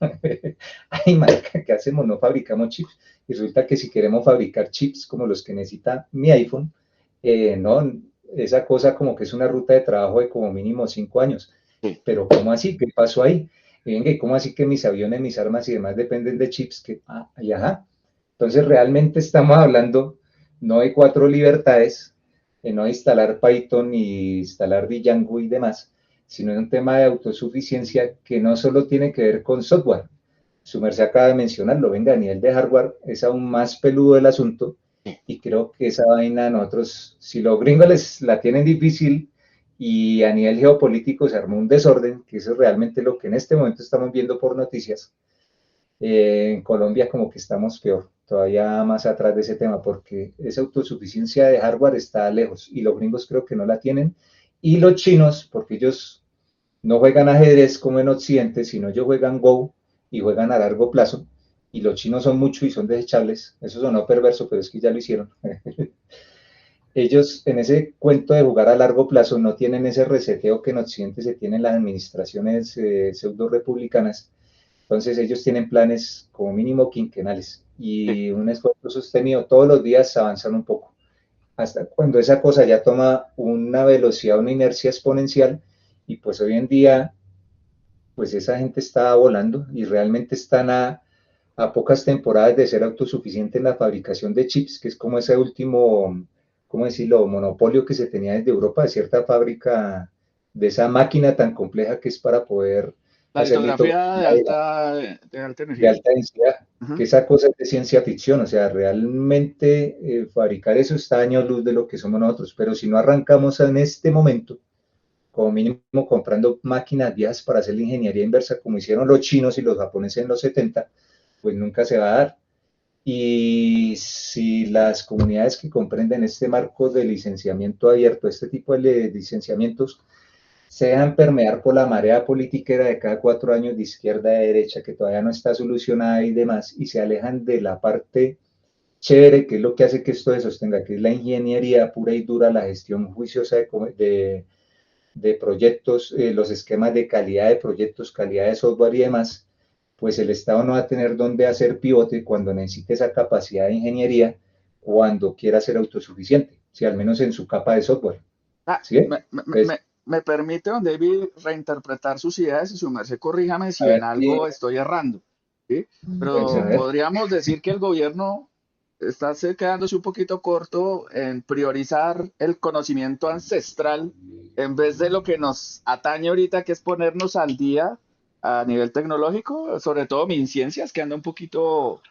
Ay, marica, ¿qué hacemos? No fabricamos chips. Y resulta que si queremos fabricar chips como los que necesita mi iPhone, no, esa cosa como que es una ruta de trabajo de como mínimo 5 años. Sí. Pero ¿cómo así? ¿Qué pasó ahí? Y venga, ¿y cómo así que mis aviones, mis armas y demás dependen de chips? Y ajá. Entonces realmente estamos hablando no de 4 libertades, de no instalar Python ni instalar Django y demás, sino de un tema de autosuficiencia que no solo tiene que ver con software. Su merced acaba de mencionarlo, venga, a nivel de hardware es aún más peludo el asunto y creo que esa vaina nosotros, si los gringos les la tienen difícil y a nivel geopolítico se armó un desorden, que eso es realmente lo que en este momento estamos viendo por noticias, en Colombia como que estamos peor, todavía más atrás de ese tema, porque esa autosuficiencia de hardware está lejos y los gringos creo que no la tienen. Y los chinos, porque ellos no juegan ajedrez como en Occidente, sino ellos juegan Go y juegan a largo plazo. Y los chinos son mucho y son desechables. Eso sonó perverso, pero es que ya lo hicieron. Ellos en ese cuento de jugar a largo plazo no tienen ese reseteo que en Occidente se tiene en las administraciones pseudo republicanas. Entonces ellos tienen planes como mínimo quinquenales Sí. y un esfuerzo sostenido todos los días avanzan un poco. Hasta cuando esa cosa ya toma una velocidad, una inercia exponencial y pues hoy en día pues esa gente está volando y realmente están a pocas temporadas de ser autosuficiente en la fabricación de chips, que es como ese último, ¿cómo decirlo?, monopolio que se tenía desde Europa de cierta fábrica, de esa máquina tan compleja que es para poder La hacer litografía litografía de alta de energía. alta densidad, que Ujú. esa cosa es de ciencia ficción, o sea, realmente fabricar eso está a años luz de lo que somos nosotros, pero si no arrancamos en este momento, como mínimo comprando máquinas viejas para hacer la ingeniería inversa, como hicieron los chinos y los japoneses en los 70, pues nunca se va a dar. Y si las comunidades que comprenden este marco de licenciamiento abierto, este tipo de licenciamientos, se dejan permear por la marea politiquera de cada 4 años de izquierda a derecha, que todavía no está solucionada y demás, y se alejan de la parte chévere, que es lo que hace que esto se sostenga, que es la ingeniería pura y dura, la gestión juiciosa de proyectos, los esquemas de calidad de proyectos, calidad de software y demás, pues el Estado no va a tener dónde hacer pivote cuando necesite esa capacidad de ingeniería, cuando quiera ser autosuficiente, si al menos en su capa de software. Ah, ¿Sí? Entonces, me permite, don David, reinterpretar sus ideas y su merced, corríjame a si en ver, algo estoy errando, ¿sí? pues a Pero ver. podríamos decir que el gobierno está quedándose un poquito corto en priorizar el conocimiento ancestral en vez de lo que nos atañe ahorita, que es ponernos al día a nivel tecnológico, sobre todo MinCiencias, que anda un poquito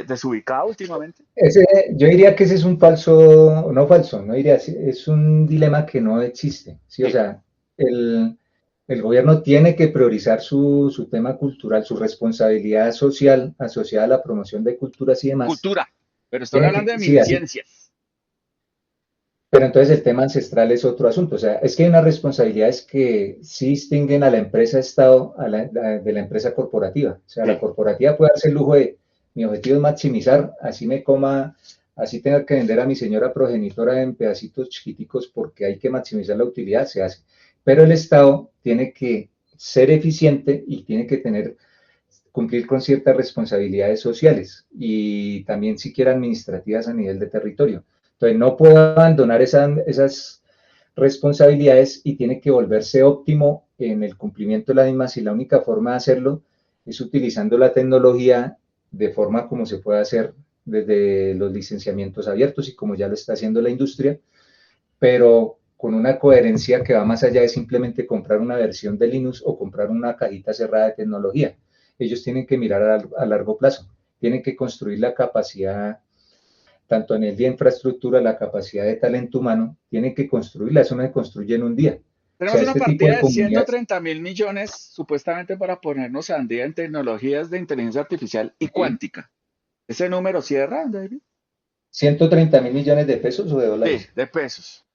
desubicado últimamente. Ese, yo diría que ese es un falso, no falso, no diría, es un dilema que no existe, ¿sí? O Sí, sea, el gobierno tiene que priorizar su tema cultural, su responsabilidad social asociada a la promoción de culturas y demás. cultura, pero estoy Tiene hablando que, de sí, así, MinCiencias. pero entonces el tema ancestral es otro asunto. O sea, es que hay unas responsabilidades que sí distinguen a la empresa Estado de la empresa corporativa. O sea, la Sí. corporativa puede darse el lujo de, mi objetivo es maximizar, así me coma, así tenga que vender a mi señora progenitora en pedacitos chiquiticos porque hay que maximizar la utilidad, se hace. Pero el Estado tiene que ser eficiente y tiene que tener cumplir con ciertas responsabilidades sociales y también siquiera administrativas a nivel de territorio. Entonces no puedo abandonar esas responsabilidades y tiene que volverse óptimo en el cumplimiento de las mismas y la única forma de hacerlo es utilizando la tecnología de forma como se puede hacer desde los licenciamientos abiertos y como ya lo está haciendo la industria, pero con una coherencia que va más allá de simplemente comprar una versión de Linux o comprar una cajita cerrada de tecnología. Ellos tienen que mirar a largo plazo, tienen que construir la capacidad, tanto en el de infraestructura, la capacidad de talento humano, tienen que construirla, eso no se construye en un día. O Tenemos sea, una este tipo de partida de comunidades, 130.000 millones supuestamente para ponernos al día en tecnologías de inteligencia artificial y ¿sí? cuántica. ¿Ese número cierra, David? 130.000 millones de pesos o de Sí, dólares. de pesos.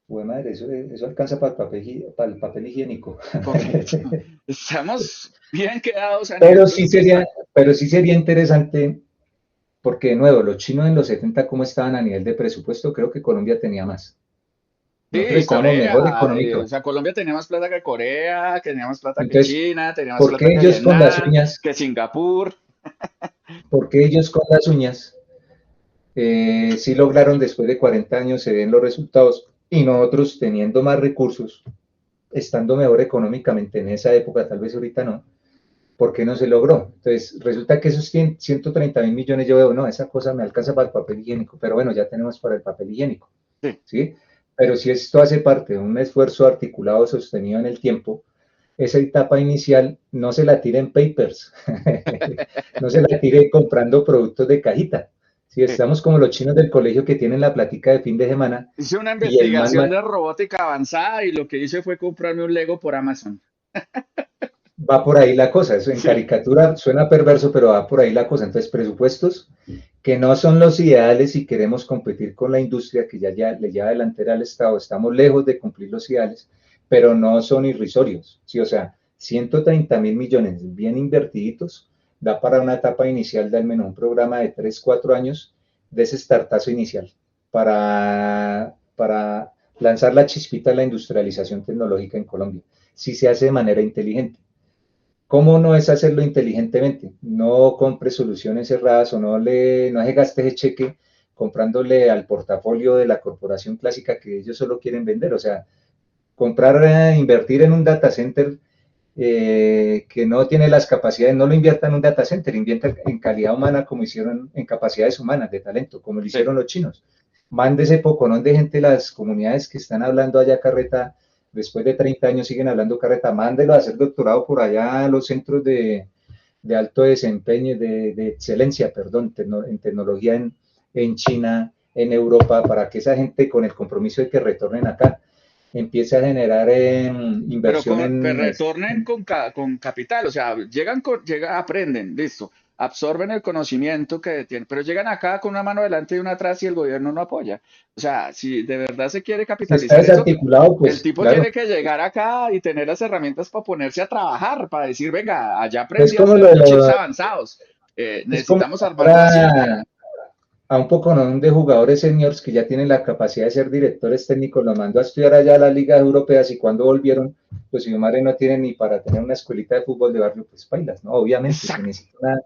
Uy, madre, eso alcanza para el papel higiénico. Correcto. Estamos bien quedados a nivel pero, sí sería, presupuestal. pero sí sería interesante, porque de nuevo, los chinos en los 70, ¿cómo estaban a nivel de presupuesto? Creo que Colombia tenía más. Nosotros Sí, estábamos mejor Corea. O económico. sea, Colombia tenía más plata que Corea, que tenía más plata que Entonces, China, tenía más ¿por plata qué que ellos con las Vietnam, uñas, que Singapur. por qué ellos con las uñas sí lograron después de 40 años, se ven los resultados, y nosotros teniendo más recursos, estando mejor económicamente en esa época, tal vez ahorita no, ¿por qué no se logró? Entonces, resulta que esos 130.000 millones, yo veo, no, esa cosa me alcanza para el papel higiénico, pero bueno, ya tenemos para el papel higiénico, Sí. ¿sí? Pero si esto hace parte de un esfuerzo articulado, sostenido en el tiempo, esa etapa inicial no se la tire en papers, no se la tire comprando productos de cajita. Si estamos como los chinos del colegio que tienen la platica de fin de semana Hice una y el man investigación de robótica avanzada y lo que hice fue comprarme un Lego por Amazon. va por ahí la cosa. Eso en Sí. caricatura suena perverso, pero va por ahí la cosa. Entonces, presupuestos que no son los ideales si queremos competir con la industria que ya le lleva delantera al Estado. Estamos lejos de cumplir los ideales, pero no son irrisorios. Sí, o sea, 130.000 millones bien invertiditos da para una etapa inicial de al menos un programa de 3 4 años de ese startazo inicial para lanzar la chispita de la industrialización tecnológica en Colombia, si se hace de manera inteligente. ¿Cómo no es hacerlo inteligentemente? No compre soluciones cerradas o no se gaste ese cheque comprándole al portafolio de la corporación clásica que ellos solo quieren vender. O sea, comprar, invertir en un data center que no tiene las capacidades, no lo invierta en un data center, invierta en calidad humana como hicieron en capacidades humanas de talento, como lo Sí. hicieron los chinos. Mande ese poconón de gente, las comunidades que están hablando allá carreta, después de 30 años siguen hablando carreta, mándelo a hacer doctorado por allá a los centros de alto desempeño, de excelencia, perdón, en tecnología en China, en Europa, para que esa gente con el compromiso de que retornen acá empiece a generar Pero inversión que retornen con capital, o sea, aprenden, listo, absorben el conocimiento que tienen, pero llegan acá con una mano delante y una atrás y el gobierno no apoya. O sea, si de verdad se quiere si está capitalizar eso, desarticulado, el pues tipo claro. tiene que llegar acá y tener las herramientas para ponerse a trabajar, para decir, venga, allá Es aprendí a como hacer chips avanzados, es como necesitamos armar nación. a un poco ¿no? de jugadores seniors que ya tienen la capacidad de ser directores técnicos, los mandó a estudiar allá a las ligas europeas y cuando volvieron, pues si madre no tienen ni para tener una escuelita de fútbol de barrio, pues bailas, ¿no? Obviamente se Exacto. necesita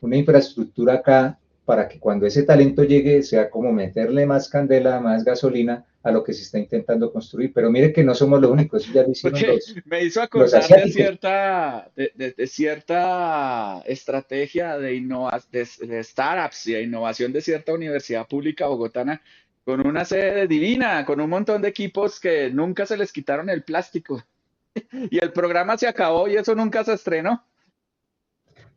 una infraestructura acá para que cuando ese talento llegue sea como meterle más candela, más gasolina a lo que se está intentando construir. Pero mire que no somos los únicos, eso ya lo hicieron Porque me hizo los acordar asiáticos. de cierta estrategia de startups y de innovación de cierta universidad pública bogotana con una sede divina, con un montón de equipos que nunca se les quitaron el plástico. Y el programa se acabó y eso nunca se estrenó.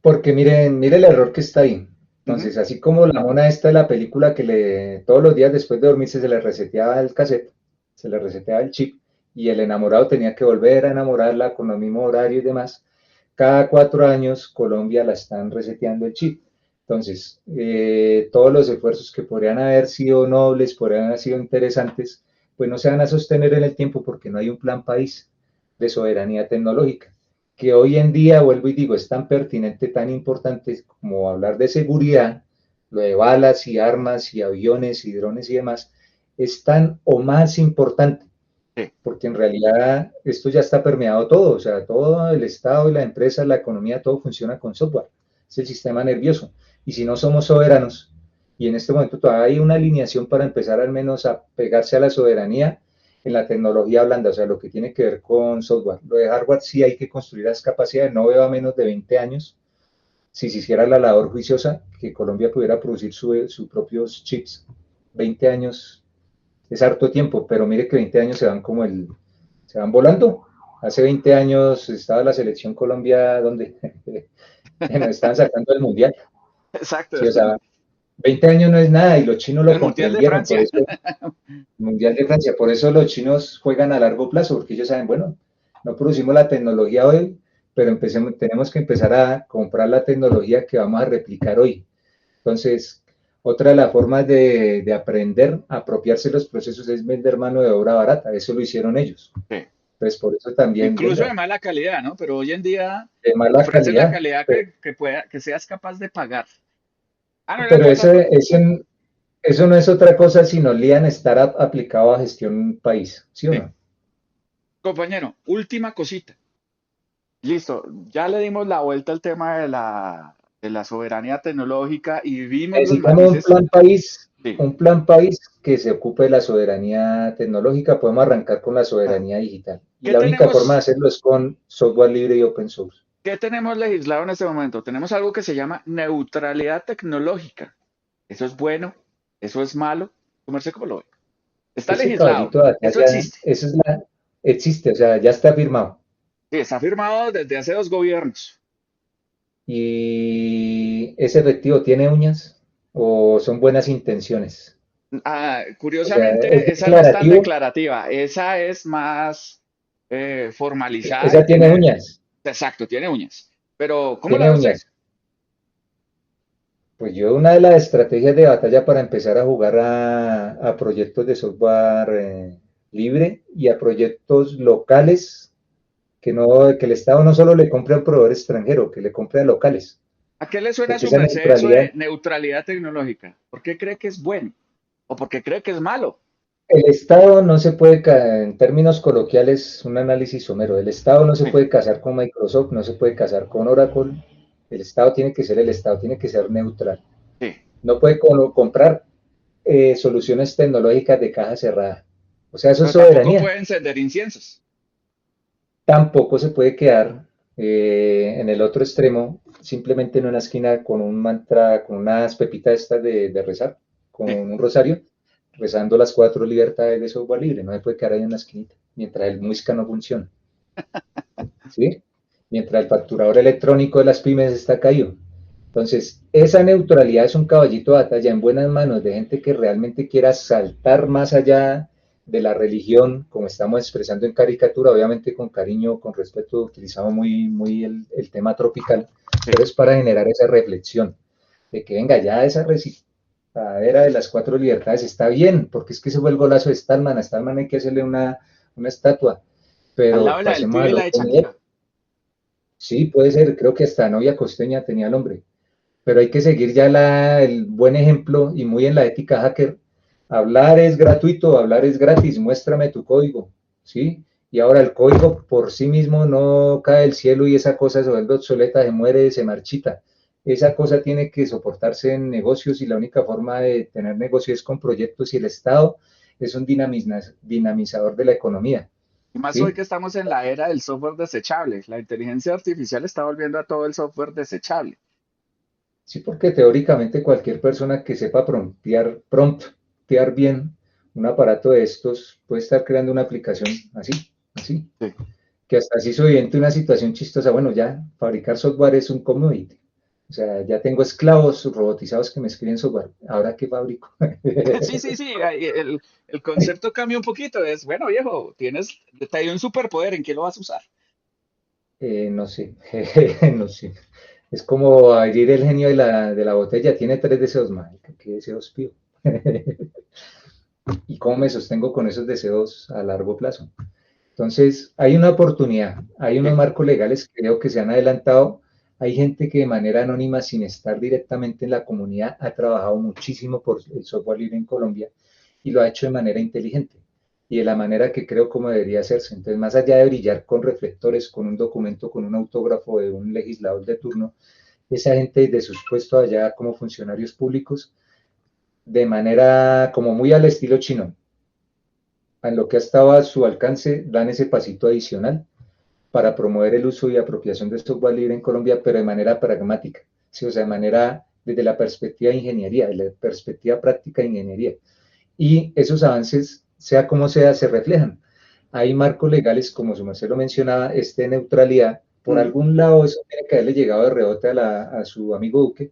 Porque mire el error que está ahí. Ujú. Entonces, así como la mona esta de la película que todos los días después de dormirse se le reseteaba el cassette, se le reseteaba el chip, y el enamorado tenía que volver a enamorarla con el mismo horario y demás, cada 4 años Colombia la están reseteando el chip. Entonces, todos los esfuerzos que podrían haber sido nobles, podrían haber sido interesantes, pues no se van a sostener en el tiempo porque no hay un plan país de soberanía tecnológica que hoy en día, vuelvo y digo, es tan pertinente, tan importante como hablar de seguridad, lo de balas y armas y aviones y drones y demás, es tan o más importante Sí, porque en realidad esto ya está permeado todo, o sea, todo el Estado y la empresa, la economía, todo funciona con software, es el sistema nervioso. Y si no somos soberanos, y en este momento todavía hay una alineación para empezar al menos a pegarse a la soberanía en la tecnología blanda, o sea, lo que tiene que ver con software. Lo de hardware sí hay que construir las capacidades, no veo a menos de 20 años, si se hiciera la labor juiciosa, que Colombia pudiera producir sus propios chips. 20 años es harto tiempo, pero mire que 20 años se van volando. Hace 20 años estaba la selección Colombia donde nos estaban sacando el mundial. exacto. Sí, o sea, 20 años no es nada y los chinos lo El Mundial de comprendieron, por Francia. eso el Mundial de Francia, por eso los chinos juegan a largo plazo, porque ellos saben, bueno, no producimos la tecnología hoy, pero tenemos que empezar a comprar la tecnología que vamos a replicar hoy. Entonces, otra de las formas de aprender a apropiarse de los procesos es vender mano de obra barata. Eso lo hicieron ellos. Sí. Pues por eso también, Incluso venga, de mala calidad, ¿no? Pero hoy en día de mala ofrecen la calidad. calidad que pueda, que seas capaz de pagar. Ah, no le Pero alcanza por... eso no es otra cosa sino Lean Startup aplicado a gestión país. ¿Sí o Sí. no? Compañero, última cosita. Listo, ya le dimos la vuelta al tema de la soberanía tecnológica y vimos los Necesitamos matices. Sí. un plan país que se ocupe de la soberanía tecnológica. Podemos arrancar con la Claro. soberanía digital. Y ¿Qué la única forma de tenemos, hacerlo es con software libre y open source. qué tenemos legislado en este momento? Tenemos algo que se llama neutralidad tecnológica. Eso es bueno, eso es malo. Comercio como lo ve. Está Ese legislado, caballito de eso batalla, existe. eso es existe, o sea, ya está firmado. Sí, está firmado desde hace 2 gobiernos. Y es efectivo, ¿tiene uñas o son buenas intenciones? Ah, O sea, es curiosamente, esa no es tan declarativo, declarativa, esa es más formalizada y esa tiene tiene, uñas, exacto, tiene uñas. Pero, ¿cómo la tiene ve usted? uñas. Pues yo una de las estrategias de batalla para empezar a jugar a proyectos de software libre y a proyectos locales, que el Estado no solo le compre a un proveedor extranjero, que le compre a locales, ¿A qué le suena a porque su esa merced eso neutralidad. de neutralidad tecnológica? ¿Por qué cree que es bueno? ¿O por qué cree que es malo? El Estado no se puede, en términos coloquiales, un análisis somero, el Estado no se Sí, puede casar con Microsoft, no se puede casar con Oracle, el Estado tiene que ser el Estado, tiene que ser neutral. sí. No puede comprar soluciones tecnológicas de caja cerrada. O sea, eso es Pero tampoco soberanía. puede encender inciensos. Tampoco se puede quedar en el otro extremo, simplemente en una esquina con un mantra, con unas pepitas estas de rezar, con Sí. un rosario, rezando las 4 libertades de software libre. No se puede quedar ahí en una esquinita, mientras el música no funciona. ¿Sí? Mientras el facturador electrónico de las pymes está caído. Entonces, esa neutralidad es un caballito de batalla en buenas manos de gente que realmente quiera saltar más allá de la religión, como estamos expresando en caricatura, obviamente con cariño, con respeto, utilizamos muy el tema tropical, Sí. pero es para generar esa reflexión de que venga, ya esa recitadera de las 4 libertades está bien, porque es que ese fue el golazo de Stallman, a Stallman hay que hacerle una estatua, Al lado pero de la del pasemos pibe y al la de otro nivel. Shakira. Sí, puede ser, creo que hasta novia costeña tenía el hombre, pero hay que seguir ya el buen ejemplo y muy en la ética hacker. Hablar es gratuito, hablar es gratis, muéstrame tu código, ¿sí? Y ahora el código por sí mismo no cae del cielo y esa cosa se vuelve obsoleta, se muere, se marchita. Esa cosa tiene que soportarse en negocios y la única forma de tener negocios es con proyectos y el Estado es un dinamizador de la economía, Y más hoy ¿sí? que estamos en la era del software desechable. La inteligencia artificial está volviendo a todo el software desechable. Sí, porque teóricamente cualquier persona que sepa promptear bien un aparato de estos puede estar creando una aplicación así, Sí. que hasta así se evidente una situación chistosa. Bueno, ya fabricar software es un commodity. O sea, ya tengo esclavos robotizados que me escriben software. ¿Ahora qué fabrico? Sí, sí, sí. El concepto cambia un poquito. Es, bueno, viejo, te dio un superpoder, ¿en qué lo vas a usar? No sé, no sé. Es como abrir el genio de la botella. Tiene 3 deseos, mágica. ¿Qué deseos pido? ¿Y cómo me sostengo con esos deseos a largo plazo? Entonces, hay una oportunidad, hay unos Sí. marcos legales que creo que se han adelantado. Hay gente que de manera anónima, sin estar directamente en la comunidad, ha trabajado muchísimo por el software libre en Colombia y lo ha hecho de manera inteligente. y de la manera que creo como debería hacerse. Entonces, más allá de brillar con reflectores, con un documento, con un autógrafo de un legislador de turno, esa gente de sus puestos allá como funcionarios públicos, de manera como muy al estilo chino, en lo que ha estado a su alcance, dan ese pasito adicional para promover el uso y apropiación de software libre en Colombia, pero de manera pragmática, ¿sí? O sea, de manera desde la perspectiva de ingeniería, de la perspectiva práctica de ingeniería. Y esos avances, sea como sea, se reflejan. Hay marcos legales, como su merced lo mencionaba, neutralidad. Por Mm. algún lado, eso tiene que haberle llegado de rebote a su amigo Duque.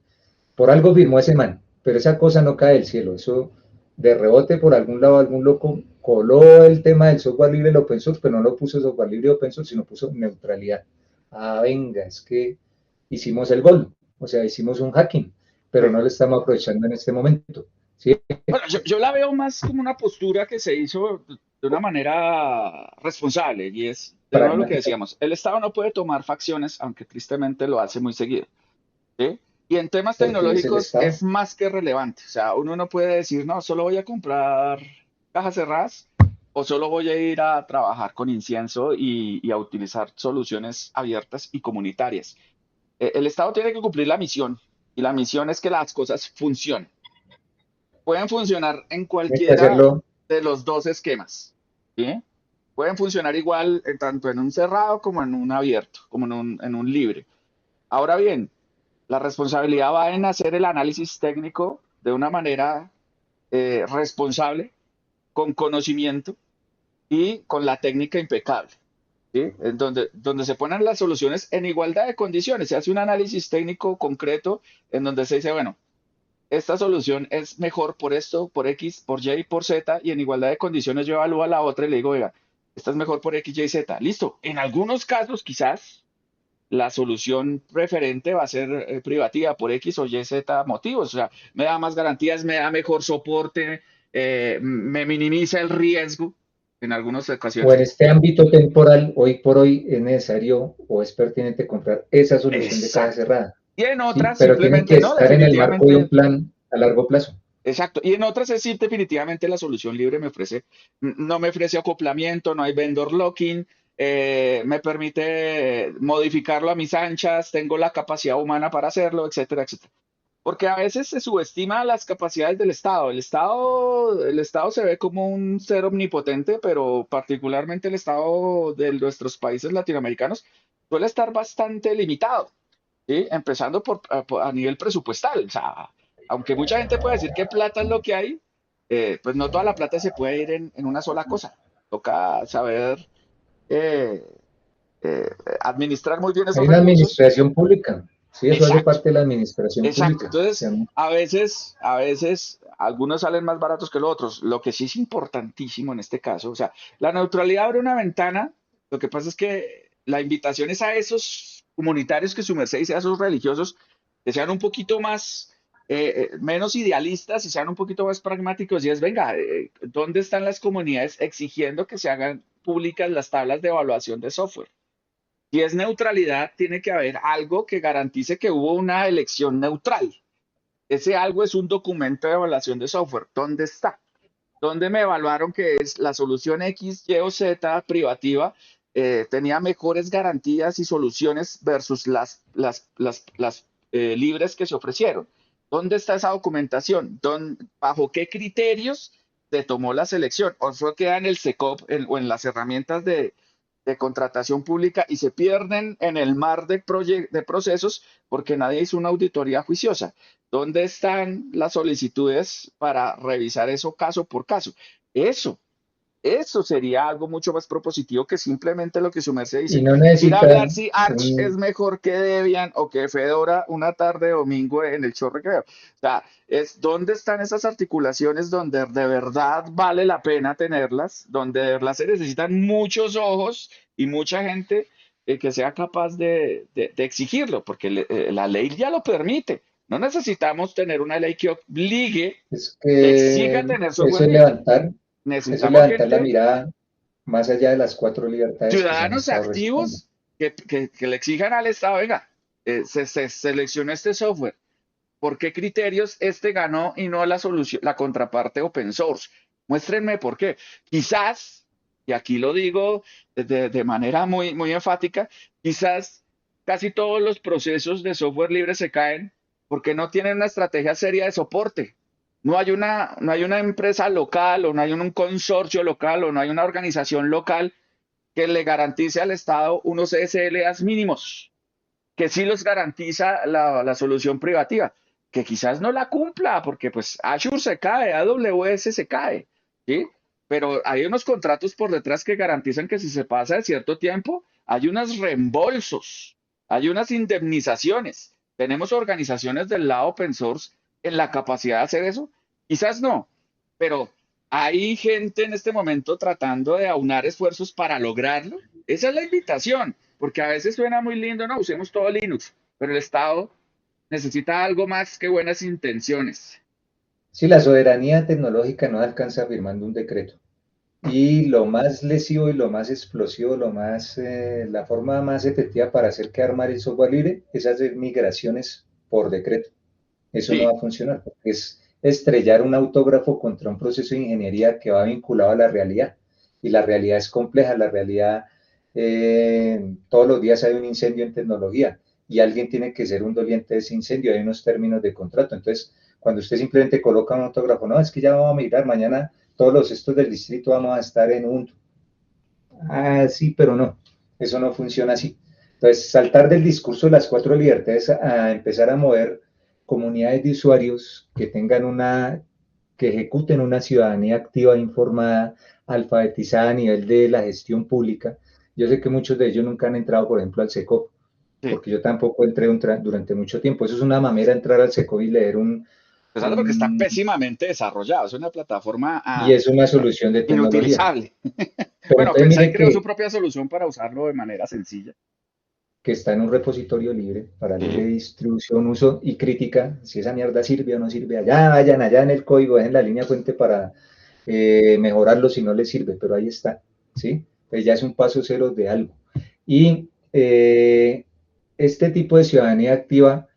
Por algo firmó ese man, pero esa cosa no cae del cielo. Eso de rebote, por algún lado, algún loco coló el tema del software libre y el open source, pero no lo puso software libre y open source, sino puso neutralidad. Ah, venga, es que hicimos el gol, o sea, hicimos un hacking, pero Sí. no lo estamos aprovechando en este momento. ¿Sí? Bueno, yo la veo más como una postura que se hizo de una manera responsable y es, de nuevo lo que Pragmática. decíamos, el Estado no puede tomar facciones, aunque tristemente lo hace muy seguido, ¿sí? Y en temas Porque es el tecnológicos Estado. es más que relevante. O sea, uno no puede decir, no, solo voy a comprar cajas cerradas o solo voy a ir a trabajar con incienso y a utilizar soluciones abiertas y comunitarias. El Estado tiene que cumplir la misión y la misión es que las cosas funcionen. Pueden funcionar en Tiene que cualquiera hacerlo. de los dos esquemas, ¿sí? Pueden funcionar igual tanto en un cerrado como en un abierto, como en un libre. Ahora bien, la responsabilidad va en hacer el análisis técnico de una manera responsable, con conocimiento y con la técnica impecable, ¿sí? En donde se ponen las soluciones en igualdad de condiciones. Se hace un análisis técnico concreto en donde se dice, bueno, esta solución es mejor por esto, por X, por Y, por Z, y en igualdad de condiciones yo evalúo a la otra y le digo, oiga, esta es mejor por X, Y, Z. Listo. En algunos casos, quizás la solución preferente va a ser privativa por X o Y, Z motivos. O sea, me da más garantías, me da mejor soporte, me minimiza el riesgo en algunas O en ocasiones. este ámbito temporal, hoy por hoy es necesario o es pertinente comprar esa solución de caja Exacto. cerrada. Y en ¿Sí? otras Pero tiene que simplemente no, estar en el marco de un definitivamente. plan a largo plazo. Exacto. Y en otras es decir, definitivamente la solución libre me ofrece, no me ofrece acoplamiento, no hay vendor locking, me permite modificarlo a mis anchas, tengo la capacidad humana para hacerlo, etcétera, etcétera. Porque a veces se subestima las capacidades del Estado. El Estado se ve como un ser omnipotente, pero particularmente el Estado de nuestros países latinoamericanos suele estar bastante limitado, ¿sí? Empezando a nivel presupuestal. O sea, aunque mucha gente puede decir que plata es lo que hay, pues no toda la plata se puede ir en una sola cosa. Toca saber eh, eh, administrar muy bien Hay esos una recursos. administración pública. Sí, eso hace Exacto. parte de la administración Exacto. pública. O sea, Entonces, a veces, algunos salen más baratos que los otros. Lo que sí es importantísimo en este caso, o sea, la neutralidad abre una ventana. Lo que pasa es que la invitación es a esos comunitarios que su merced dice, a esos religiosos, que sean un poquito más, menos idealistas y sean un poquito más pragmáticos. Y es, venga, ¿dónde están las comunidades exigiendo que se hagan públicas las tablas de evaluación de software? Si es neutralidad, tiene que haber algo que garantice que hubo una elección neutral. Ese algo es un documento de evaluación de software. ¿Dónde está? ¿Dónde me evaluaron que es la solución X, Y o Z privativa tenía mejores garantías y soluciones versus las libres que se ofrecieron? ¿Dónde está esa documentación? ¿Bajo qué criterios se tomó la selección? ¿O eso queda en el SECOP o en las herramientas de contratación pública y se pierden en el mar de procesos porque nadie hizo una auditoría juiciosa? ¿Dónde están las solicitudes para revisar eso caso por caso? Eso, eso sería algo mucho más propositivo que simplemente lo que su merced y dice. no Ir a hablar necesitan si Arch es un, mejor que Debian o que Fedora una tarde de domingo en el chorro que veo. O sea, es dónde están esas articulaciones donde de verdad vale la pena tenerlas, donde de verdad se necesitan muchos ojos y mucha gente que sea capaz de exigirlo, porque la ley ya lo permite. No necesitamos tener una ley que obligue, es que que exija tener eso software es libre. levantar, eso es Necesitamos levantar la gente, mirada más allá de las cuatro libertades que se han ciudadanos estado respetando. activos, que le exijan al Estado, venga, se seleccionó este software. ¿Por qué criterios este ganó y no la solución, la contraparte open source? Muéstrenme por qué. Quizás, y aquí lo digo de manera muy, muy enfática, quizás casi todos los procesos de software libre se caen porque no tienen una estrategia seria de soporte. No hay una empresa local o no hay un consorcio local o no hay una organización local que le garantice al Estado unos SLAs mínimos, que sí los garantiza la solución privativa, que quizás no la cumpla, porque pues Azure se cae, AWS se cae, ¿sí? Pero hay unos contratos por detrás que garantizan que si se pasa de cierto tiempo, hay unos reembolsos, hay unas indemnizaciones. Tenemos organizaciones del lado open source en la capacidad de hacer eso. Quizás no, pero hay gente en este momento tratando de aunar esfuerzos para lograrlo. Esa es la invitación, porque a veces suena muy lindo, no, usemos todo Linux, pero el Estado necesita algo más que buenas intenciones. Sí, la soberanía tecnológica no alcanza firmando un decreto. Y lo más lesivo y lo más explosivo, la forma más efectiva para hacer que armar el software libre es hacer migraciones por decreto. Eso no Sí, va a funcionar, porque es estrellar un autógrafo contra un proceso de ingeniería que va vinculado a la realidad. Y la realidad es compleja, la realidad, todos los días hay un incendio en tecnología y alguien tiene que ser un doliente de ese incendio, hay unos términos de contrato. Entonces, cuando usted simplemente coloca un autógrafo, no, es que ya vamos a mirar, mañana todos los estos del distrito vamos a estar en un... Ah, sí, pero no, eso no funciona así. Entonces, saltar del discurso de las cuatro libertades a empezar a mover comunidades de usuarios que tengan que ejecuten una ciudadanía activa, informada, alfabetizada a nivel de la gestión pública. Yo sé que muchos de ellos nunca han entrado, por ejemplo, al SECOP, sí. porque yo tampoco entré durante mucho tiempo. Eso es una mamera entrar al SECOP y leer Empezando porque está un pésimamente desarrollado, es una plataforma y es una solución de tecnología. inutilizable. Pero Bueno, entonces OpenSci mire creó su que propia solución para usarlo de manera sencilla. está en un repositorio libre para libre Sí, distribución, uso y crítica, si esa mierda sirve o no sirve, allá vayan, allá en el código, en la línea fuente para mejorarlo si no les sirve, pero ahí está, ¿sí? Pues ya es un paso cero de algo. Y este tipo de ciudadanía activa,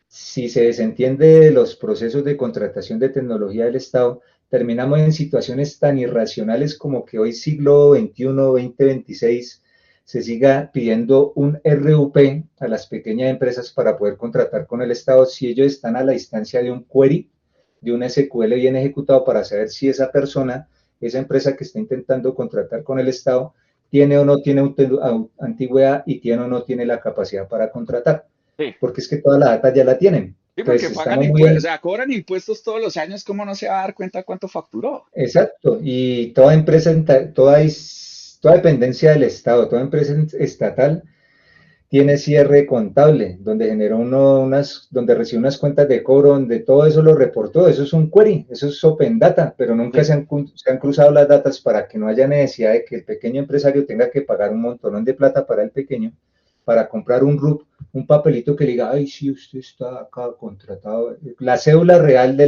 si se desentiende de los procesos de contratación de tecnología del Estado, terminamos en situaciones tan irracionales como que hoy siglo XXI, 2026, se siga pidiendo un RUP a las pequeñas empresas para poder contratar con el Estado si ellos están a la distancia de un query, de un SQL bien ejecutado para saber si esa persona, esa empresa que está intentando contratar con el Estado, tiene o no tiene antigüedad y tiene o no tiene la capacidad para contratar, sí. porque es que toda la data ya la tienen. Sí, porque Entonces pagan estamos muy impuestos, o en, sea, cobran impuestos todos los años, ¿cómo no se va a dar cuenta cuánto facturó? exacto, y toda empresa, toda dependencia del Estado, toda empresa estatal tiene cierre contable, donde generó donde recibe unas cuentas de cobro, donde todo eso lo reportó, eso es un query, eso es open data, pero nunca Sí. se han cruzado las datas para que no haya necesidad de que el pequeño empresario tenga que pagar un montón de plata para el pequeño, para comprar un RUP, un papelito que le diga, ay, sí, usted está acá contratado, la cédula real de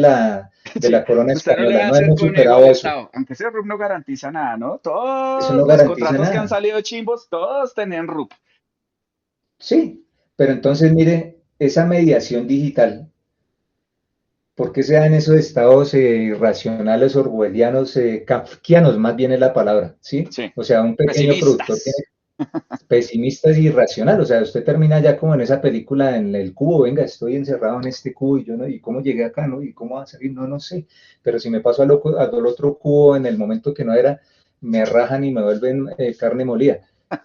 Sí, la corona usted no le española, va a no hacer hemos conejo al superado eso, Estado, aunque ese RUP no garantiza nada, ¿no? eso no Todos los garantiza contratos que han nada. salido chimbos, todos tenían RUP. Sí, pero entonces mire, esa mediación digital, ¿por qué se dan esos estados irracionales, orwellianos, kafkianos, más bien es la palabra, ¿sí? Sí, O sea, un pequeño productor tiene pesimistas. pesimistas y irracional, o sea, usted termina ya como en esa película en el cubo, venga, estoy encerrado en este cubo y yo no, ¿y cómo llegué acá, no? ¿Y cómo va a salir? No, no sé, pero si me paso al otro cubo en el momento que no era, me rajan y me vuelven carne molida.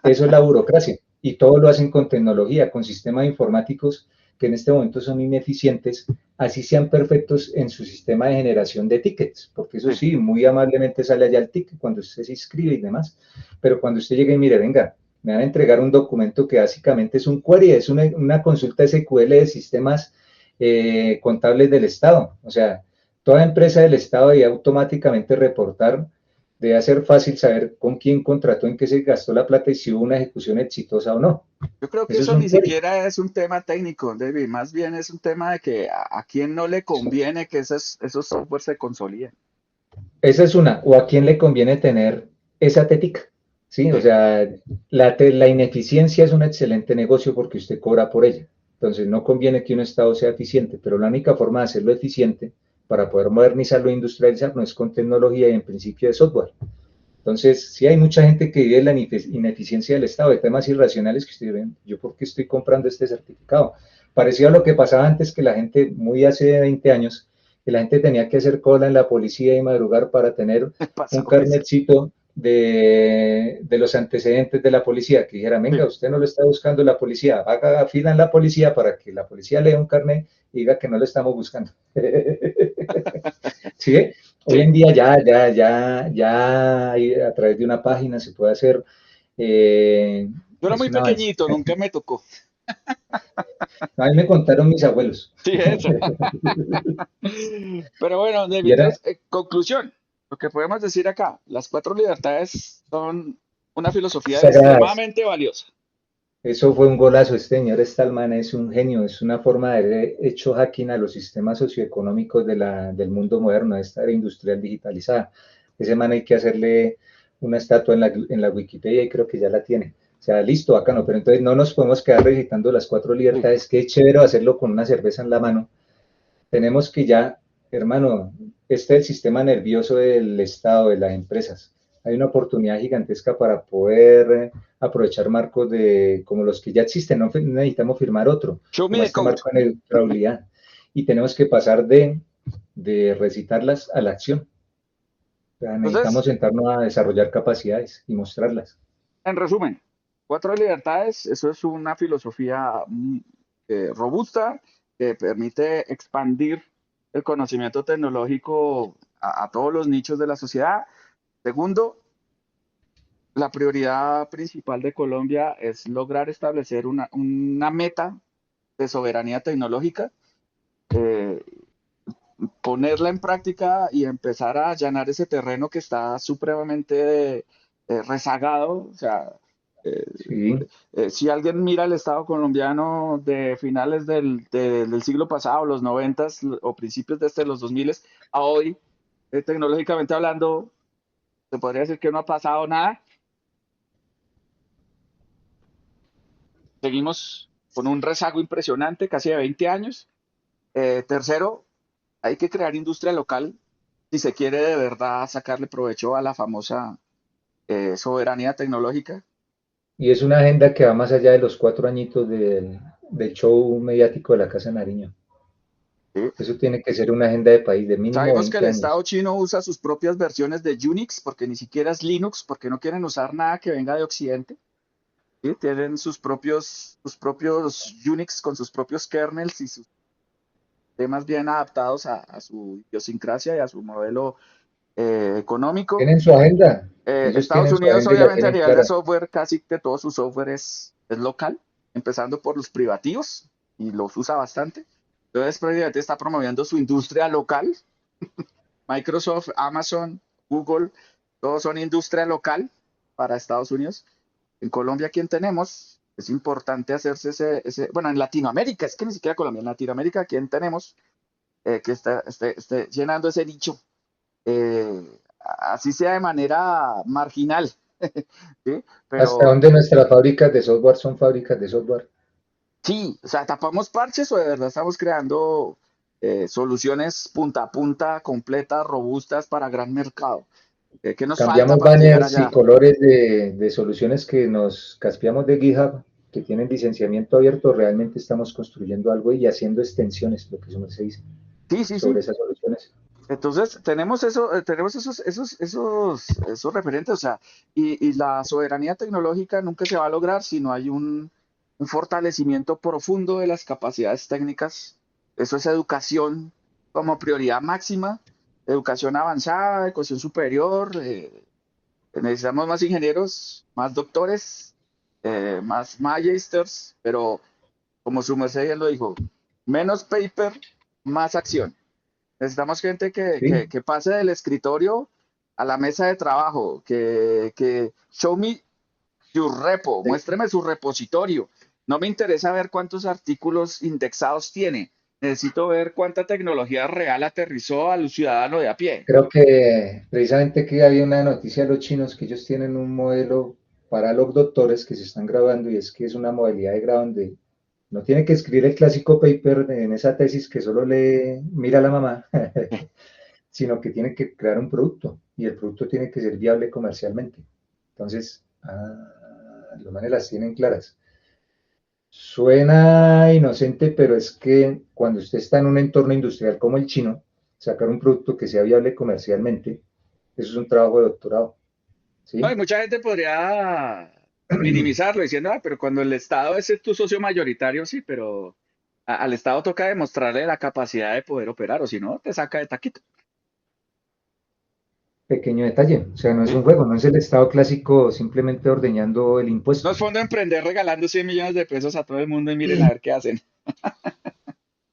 Eso es la burocracia y todo lo hacen con tecnología, con sistemas informáticos que en este momento son ineficientes, así sean perfectos en su sistema de generación de tickets, porque eso Sí. sí, muy amablemente sale allá el ticket cuando usted se inscribe y demás, pero cuando usted llega y mire, venga, me van a entregar un documento que básicamente es un query, es una consulta SQL de sistemas contables del Estado. O sea, toda empresa del Estado debe automáticamente reportar, debe ser fácil saber con quién contrató, en qué se gastó la plata y si hubo una ejecución exitosa o no. Yo creo que Eso es eso un ni query. siquiera es un tema técnico, David, más bien es un tema de que a quién no le conviene que esos software se consoliden. Esa es una. O a quién le conviene tener esa tética. ¿Sí? O Sí, sea, la ineficiencia es un excelente negocio porque usted cobra por ella. Entonces, no conviene que un Estado sea eficiente, pero la única forma de hacerlo eficiente para poder modernizarlo e industrializarlo es con tecnología y en principio de software. Entonces, sí hay mucha gente que vive la ineficiencia del Estado, de temas irracionales que ustedes ven, yo por qué estoy comprando este certificado. Parecido a lo que pasaba antes, que la gente, muy hace 20 años, que la gente tenía que hacer cola en la policía y madrugar para tener Pasa un con eso. carnetcito de los antecedentes de la policía, que dijera, venga, Sí, usted no lo está buscando la policía, haga fila en la policía para que la policía lea un carnet y diga que no lo estamos buscando. ¿Sí? Hoy sí. en día ya a través de una página se puede hacer, Yo era es muy un avance. pequeñito, nunca me tocó. A mí me contaron mis abuelos. Sí, eso. Pero bueno, Y David, era, entonces, conclusión, lo que podemos decir acá, las cuatro libertades son una filosofía sagradas. extremadamente valiosa. Eso fue un golazo. Este señor Stallman es un genio, es una forma de haber hecho hacking a los sistemas socioeconómicos del mundo moderno, de esta era industrial digitalizada. Ese man hay que hacerle una estatua en la Wikipedia y creo que ya la tiene. O sea, listo, bacano, pero entonces no nos podemos quedar recitando las cuatro Sí. libertades. Qué chévere hacerlo con una cerveza en la mano. Tenemos que ya, hermano, este es el sistema nervioso del Estado, de las empresas. Hay una oportunidad gigantesca para poder aprovechar marcos como los que ya existen. No necesitamos firmar otro, Show me como the este code. marco de neutralidad. Y tenemos que pasar de recitarlas a la acción. O sea, necesitamos Entonces, sentarnos a desarrollar capacidades y mostrarlas. en resumen, cuatro libertades, eso es una filosofía robusta que permite expandir el conocimiento tecnológico a todos los nichos de la sociedad. Segundo, la prioridad principal de Colombia es lograr establecer una meta de soberanía tecnológica, eh, ponerla en práctica y empezar a allanar ese terreno que está supremamente rezagado. O sea, eh, Sí, si alguien mira el Estado colombiano de finales del siglo pasado, los noventas o principios de los 2000 a hoy, tecnológicamente hablando, se podría decir que no ha pasado nada. Seguimos con un rezago impresionante, casi de 20 años. Tercero, hay que crear industria local si se quiere de verdad sacarle provecho a la famosa soberanía tecnológica. y es una agenda que va más allá de los 4 añitos del show mediático de la Casa Nariño. ¿Sí? Eso tiene que ser una agenda de país de mínimo Sabemos que el 20 Estado años. chino usa sus propias versiones de Unix, porque ni siquiera es Linux, porque no quieren usar nada que venga de Occidente. ¿Sí? Tienen sus propios Unix con sus propios kernels y sus temas bien adaptados a su idiosincrasia y a su modelo económico. Tienen su agenda, ellos Estados tienen su Unidos, agenda y la obviamente, a tienen nivel de clara. software, casi que todo su software es local, empezando por los privativos, y los usa bastante. Entonces, prácticamente está promoviendo su industria local. Microsoft, Amazon, Google, todos son industria local para Estados Unidos. En Colombia, ¿quién tenemos? Es importante hacerse bueno, en Latinoamérica, es que ni siquiera Colombia, en Latinoamérica, ¿quién tenemos que esté llenando ese nicho? Así sea de manera marginal, ¿sí? Hasta Pero donde nuestras fábricas de software son fábricas de software. sí, o sea, tapamos parches o de verdad estamos creando soluciones punta a punta, completas, robustas para gran mercado. ¿Qué nos falta Cambiamos para llegar banners y allá? colores de soluciones que nos caspiamos de GitHub, que tienen licenciamiento abierto. Realmente estamos construyendo algo y haciendo extensiones, lo que se dice, Sí, sí, sobre sí. esas soluciones. Entonces, tenemos eso, tenemos esos referentes, o sea, y la soberanía tecnológica nunca se va a lograr si no hay un fortalecimiento profundo de las capacidades técnicas. Eso es educación como prioridad máxima, educación avanzada, educación superior. Necesitamos más ingenieros, más doctores, más magisters, pero como su merced bien lo dijo, menos paper, más acción. Necesitamos gente que, Sí, que, que pase del escritorio a la mesa de trabajo, que show me su repo, sí. muéstreme su repositorio. No me interesa ver cuántos artículos indexados tiene. Necesito ver cuánta tecnología real aterrizó al ciudadano de a pie. Creo que precisamente que había una noticia de los chinos que ellos tienen un modelo para los doctores que se están graduando y es que es una modalidad de grado donde No tiene que escribir el clásico paper en esa tesis que solo le mira a la mamá, sino que tiene que crear un producto y el producto tiene que ser viable comercialmente. Entonces, los manes las tienen claras. Suena inocente, pero es que cuando usted está en un entorno industrial como el chino, sacar un producto que sea viable comercialmente, eso es un trabajo de doctorado, No, y ¿sí? mucha gente podría minimizarlo diciendo, ah, pero cuando el Estado es tu socio mayoritario, sí, pero al Estado toca demostrarle la capacidad de poder operar, o si no, te saca de taquito. Pequeño detalle, o sea, no es ¿Sí? un juego, no es el Estado clásico simplemente ordeñando el No es impuesto. fondo de emprender regalando 100 millones de pesos a todo el mundo y miren a ver qué hacen.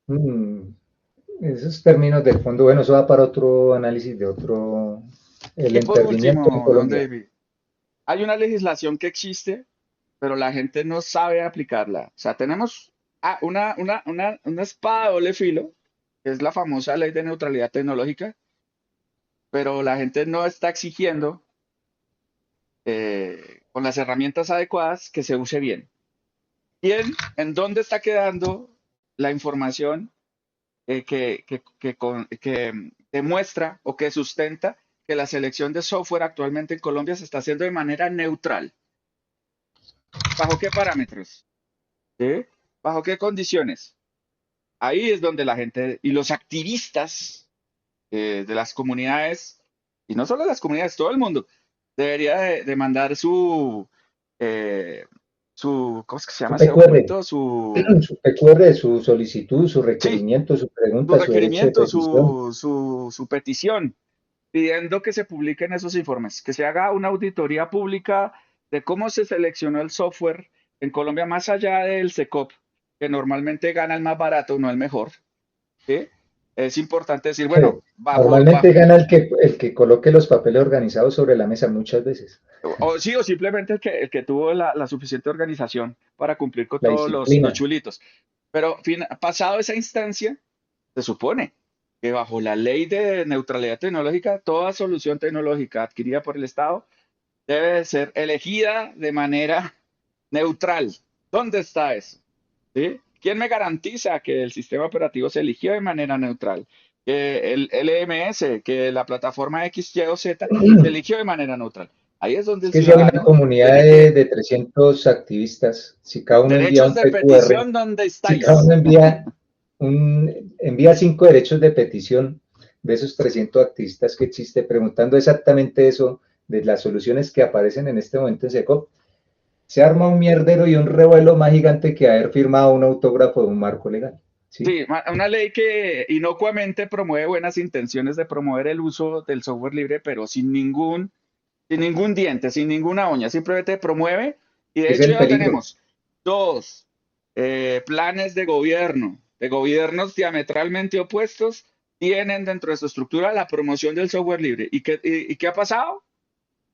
Mm, esos términos del fondo, bueno, eso va para otro análisis de otro, el Y por entendimiento en último, don Colombia. David, hay una legislación que existe, pero la gente no sabe aplicarla. O sea, tenemos una espada de doble filo, que es la famosa ley de neutralidad tecnológica, pero la gente no está exigiendo con las herramientas adecuadas que se use bien. ¿En dónde está quedando la información que demuestra o que sustenta que la selección de software actualmente en Colombia se está haciendo de manera neutral? ¿Bajo qué parámetros? ¿Sí? ¿Bajo qué condiciones? Ahí es donde la gente y los activistas de las comunidades, y no solo las comunidades, todo el mundo, debería de mandar eh, ¿cómo es que se Su llama ese PQR, documento? su PQR, su solicitud, su Sí, requerimiento, su su pregunta, su derecho de requerimiento, petición. su petición, pidiendo que se publiquen esos informes, que se haga una auditoría pública de cómo se seleccionó el software en Colombia, más allá del SECOP, que normalmente gana el más barato, no el mejor. ¿Sí? Es importante decir, bueno, Normalmente gana el que coloque los papeles organizados sobre la mesa muchas veces. o sí, o simplemente el que tuvo la suficiente organización para cumplir con La todos los disciplina. chulitos. Pero pasado esa instancia, se supone que bajo la ley de neutralidad tecnológica, toda solución tecnológica adquirida por el Estado debe ser elegida de manera neutral. ¿Dónde está eso? ¿Sí? ¿Quién me garantiza que el sistema operativo se eligió de manera neutral? Que el LMS, que la plataforma X, Y o Z se eligió de manera neutral. Ahí es donde Es el que si hay una ciudadano comunidad tiene de, que, de 300 activistas, si cada uno envía derechos un de PQR, petición, ¿dónde si cada uno estáis? envía 5 derechos de petición de esos 300 activistas que existe, preguntando exactamente eso, de las soluciones que aparecen en este momento en SECO, se arma un mierdero y un revuelo más gigante que haber firmado un autógrafo de un marco legal. ¿Sí? Sí, una ley que inocuamente promueve buenas intenciones de promover el uso del software libre, pero sin ningún diente, sin ninguna uña, simplemente promueve, y de Es hecho el ya lo peligro. tenemos, dos planes de gobiernos diametralmente opuestos, tienen dentro de su estructura la promoción del software libre. ¿Y qué ha pasado?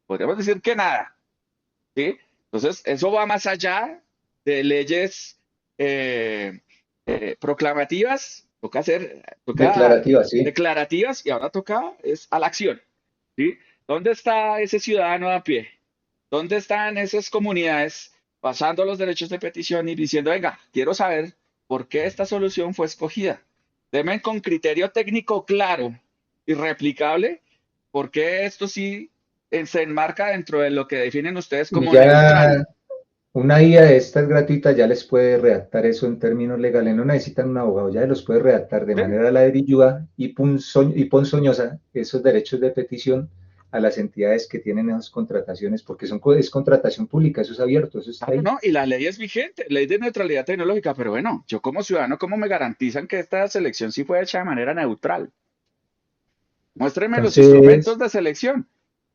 Podríamos decir que nada, ¿sí? Entonces, eso va más allá de leyes eh, proclamativas, toca Declarativa, sí. declarativas, y ahora toca es a la acción. ¿Sí? ¿Dónde está ese ciudadano a pie? ¿Dónde están esas comunidades pasando los derechos de petición y diciendo, venga, quiero saber por qué esta solución fue escogida? Deme con criterio técnico claro y replicable por qué esto sí se enmarca dentro de lo que definen ustedes Y como neutral. ya una IA de estas gratuitas ya les puede redactar eso en términos legales. No necesitan un abogado, ya los puede redactar de ¿Sí? manera ladrilluda y ponzoñosa esos derechos de petición a las entidades que tienen esas contrataciones, porque es contratación pública, eso es abierto, eso está Claro, ahí. no, y la ley es vigente, ley de neutralidad tecnológica, pero bueno, yo como ciudadano, ¿cómo me garantizan que esta selección sí fue hecha de manera neutral? Muéstreme los instrumentos Entonces, de selección,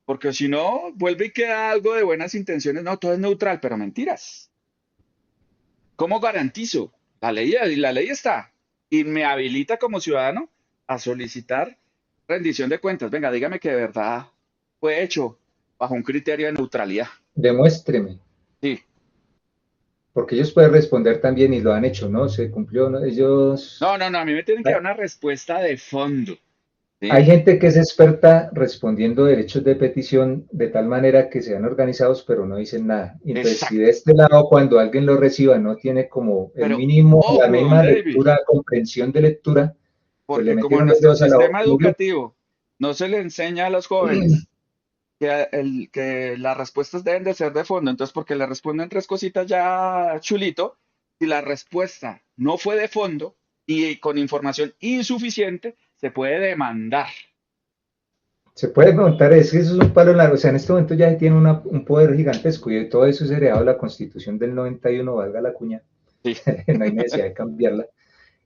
porque si no, vuelve y queda algo de buenas intenciones. No, todo es neutral, pero mentiras. ¿Cómo garantizo? La ley está y me habilita como ciudadano a solicitar rendición de cuentas. Venga, dígame que de verdad fue hecho bajo un criterio de neutralidad. demuéstreme, Sí. porque ellos pueden responder también y lo han hecho, ¿no? Se cumplió, ¿no? Ellos, No, no, no, a mí me tienen que dar una respuesta de fondo. Hay ¿sí? gente que es experta respondiendo derechos de petición de tal manera que sean organizados, pero no dicen nada. Entonces, si de Exacto. este lado, cuando alguien lo reciba, no tiene como el Pero mínimo, la ojo, don mínima David, lectura, comprensión de lectura, pues le porque como en metieron los nuestro dedos a la boca sistema murió. educativo no se le enseña a los jóvenes que las respuestas deben de ser de fondo, entonces porque le responden tres cositas ya chulito, si la respuesta no fue de fondo y con información insuficiente, se puede demandar. Se puede preguntar, es que eso es un palo largo, o sea, en este momento ya tiene un poder gigantesco y todo eso es heredado de la Constitución del 91, valga la cuña, Sí. no hay necesidad de cambiarla,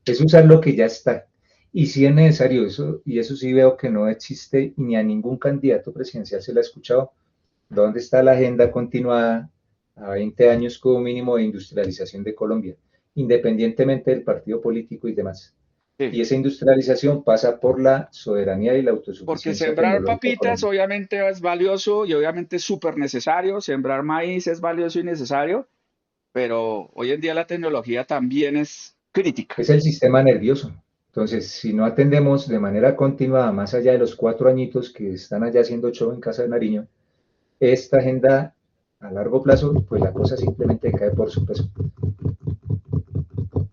es usar lo que ya está. Y si es necesario eso, y eso sí veo que no existe ni a ningún candidato presidencial se le ha escuchado, ¿dónde está la agenda continuada a 20 años como mínimo de industrialización de Colombia, independientemente del partido político y demás? Sí. Y esa industrialización pasa por la soberanía y la Porque autosuficiencia sembrar tecnológica de papitas Colombia. obviamente es valioso y obviamente es súper necesario, sembrar maíz es valioso y necesario, pero hoy en día la tecnología también es crítica. Es el sistema nervioso. Entonces, si no atendemos de manera continuada, más allá de los 4 añitos que están allá haciendo show en Casa de Nariño, esta agenda a largo plazo, pues la cosa simplemente cae por su peso.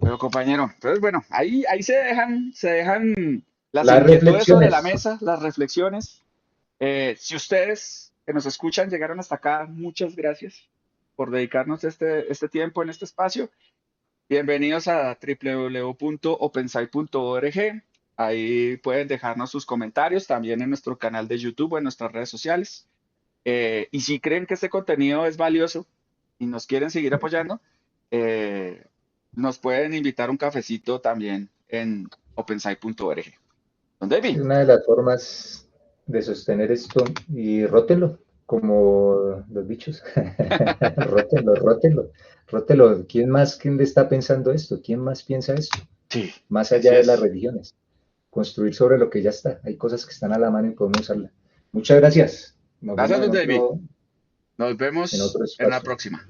Pero compañero, entonces bueno, ahí se dejan las Las inquietudes sobre la reflexiones, mesa, las reflexiones. Si ustedes que nos escuchan llegaron hasta acá, muchas gracias por dedicarnos este tiempo en este espacio. Bienvenidos a www.opensite.org. Ahí pueden dejarnos sus comentarios también en nuestro canal de YouTube o en nuestras redes sociales. Y si creen que este contenido es valioso y nos quieren seguir apoyando, eh, nos pueden invitar un cafecito también en opensite.org. Don es David, una de las formas de sostener esto y rótelo, como los bichos. Rótelo, rótelo, rótelo. ¿Quién más, quién le está pensando esto? ¿Quién más piensa esto? sí, Más allá así de las es. religiones. Construir sobre lo que ya está. Hay cosas que están a la mano y podemos usarla. Muchas gracias. Nos Gracias, vemos don David. Nos en vemos otro en la espacio. próxima.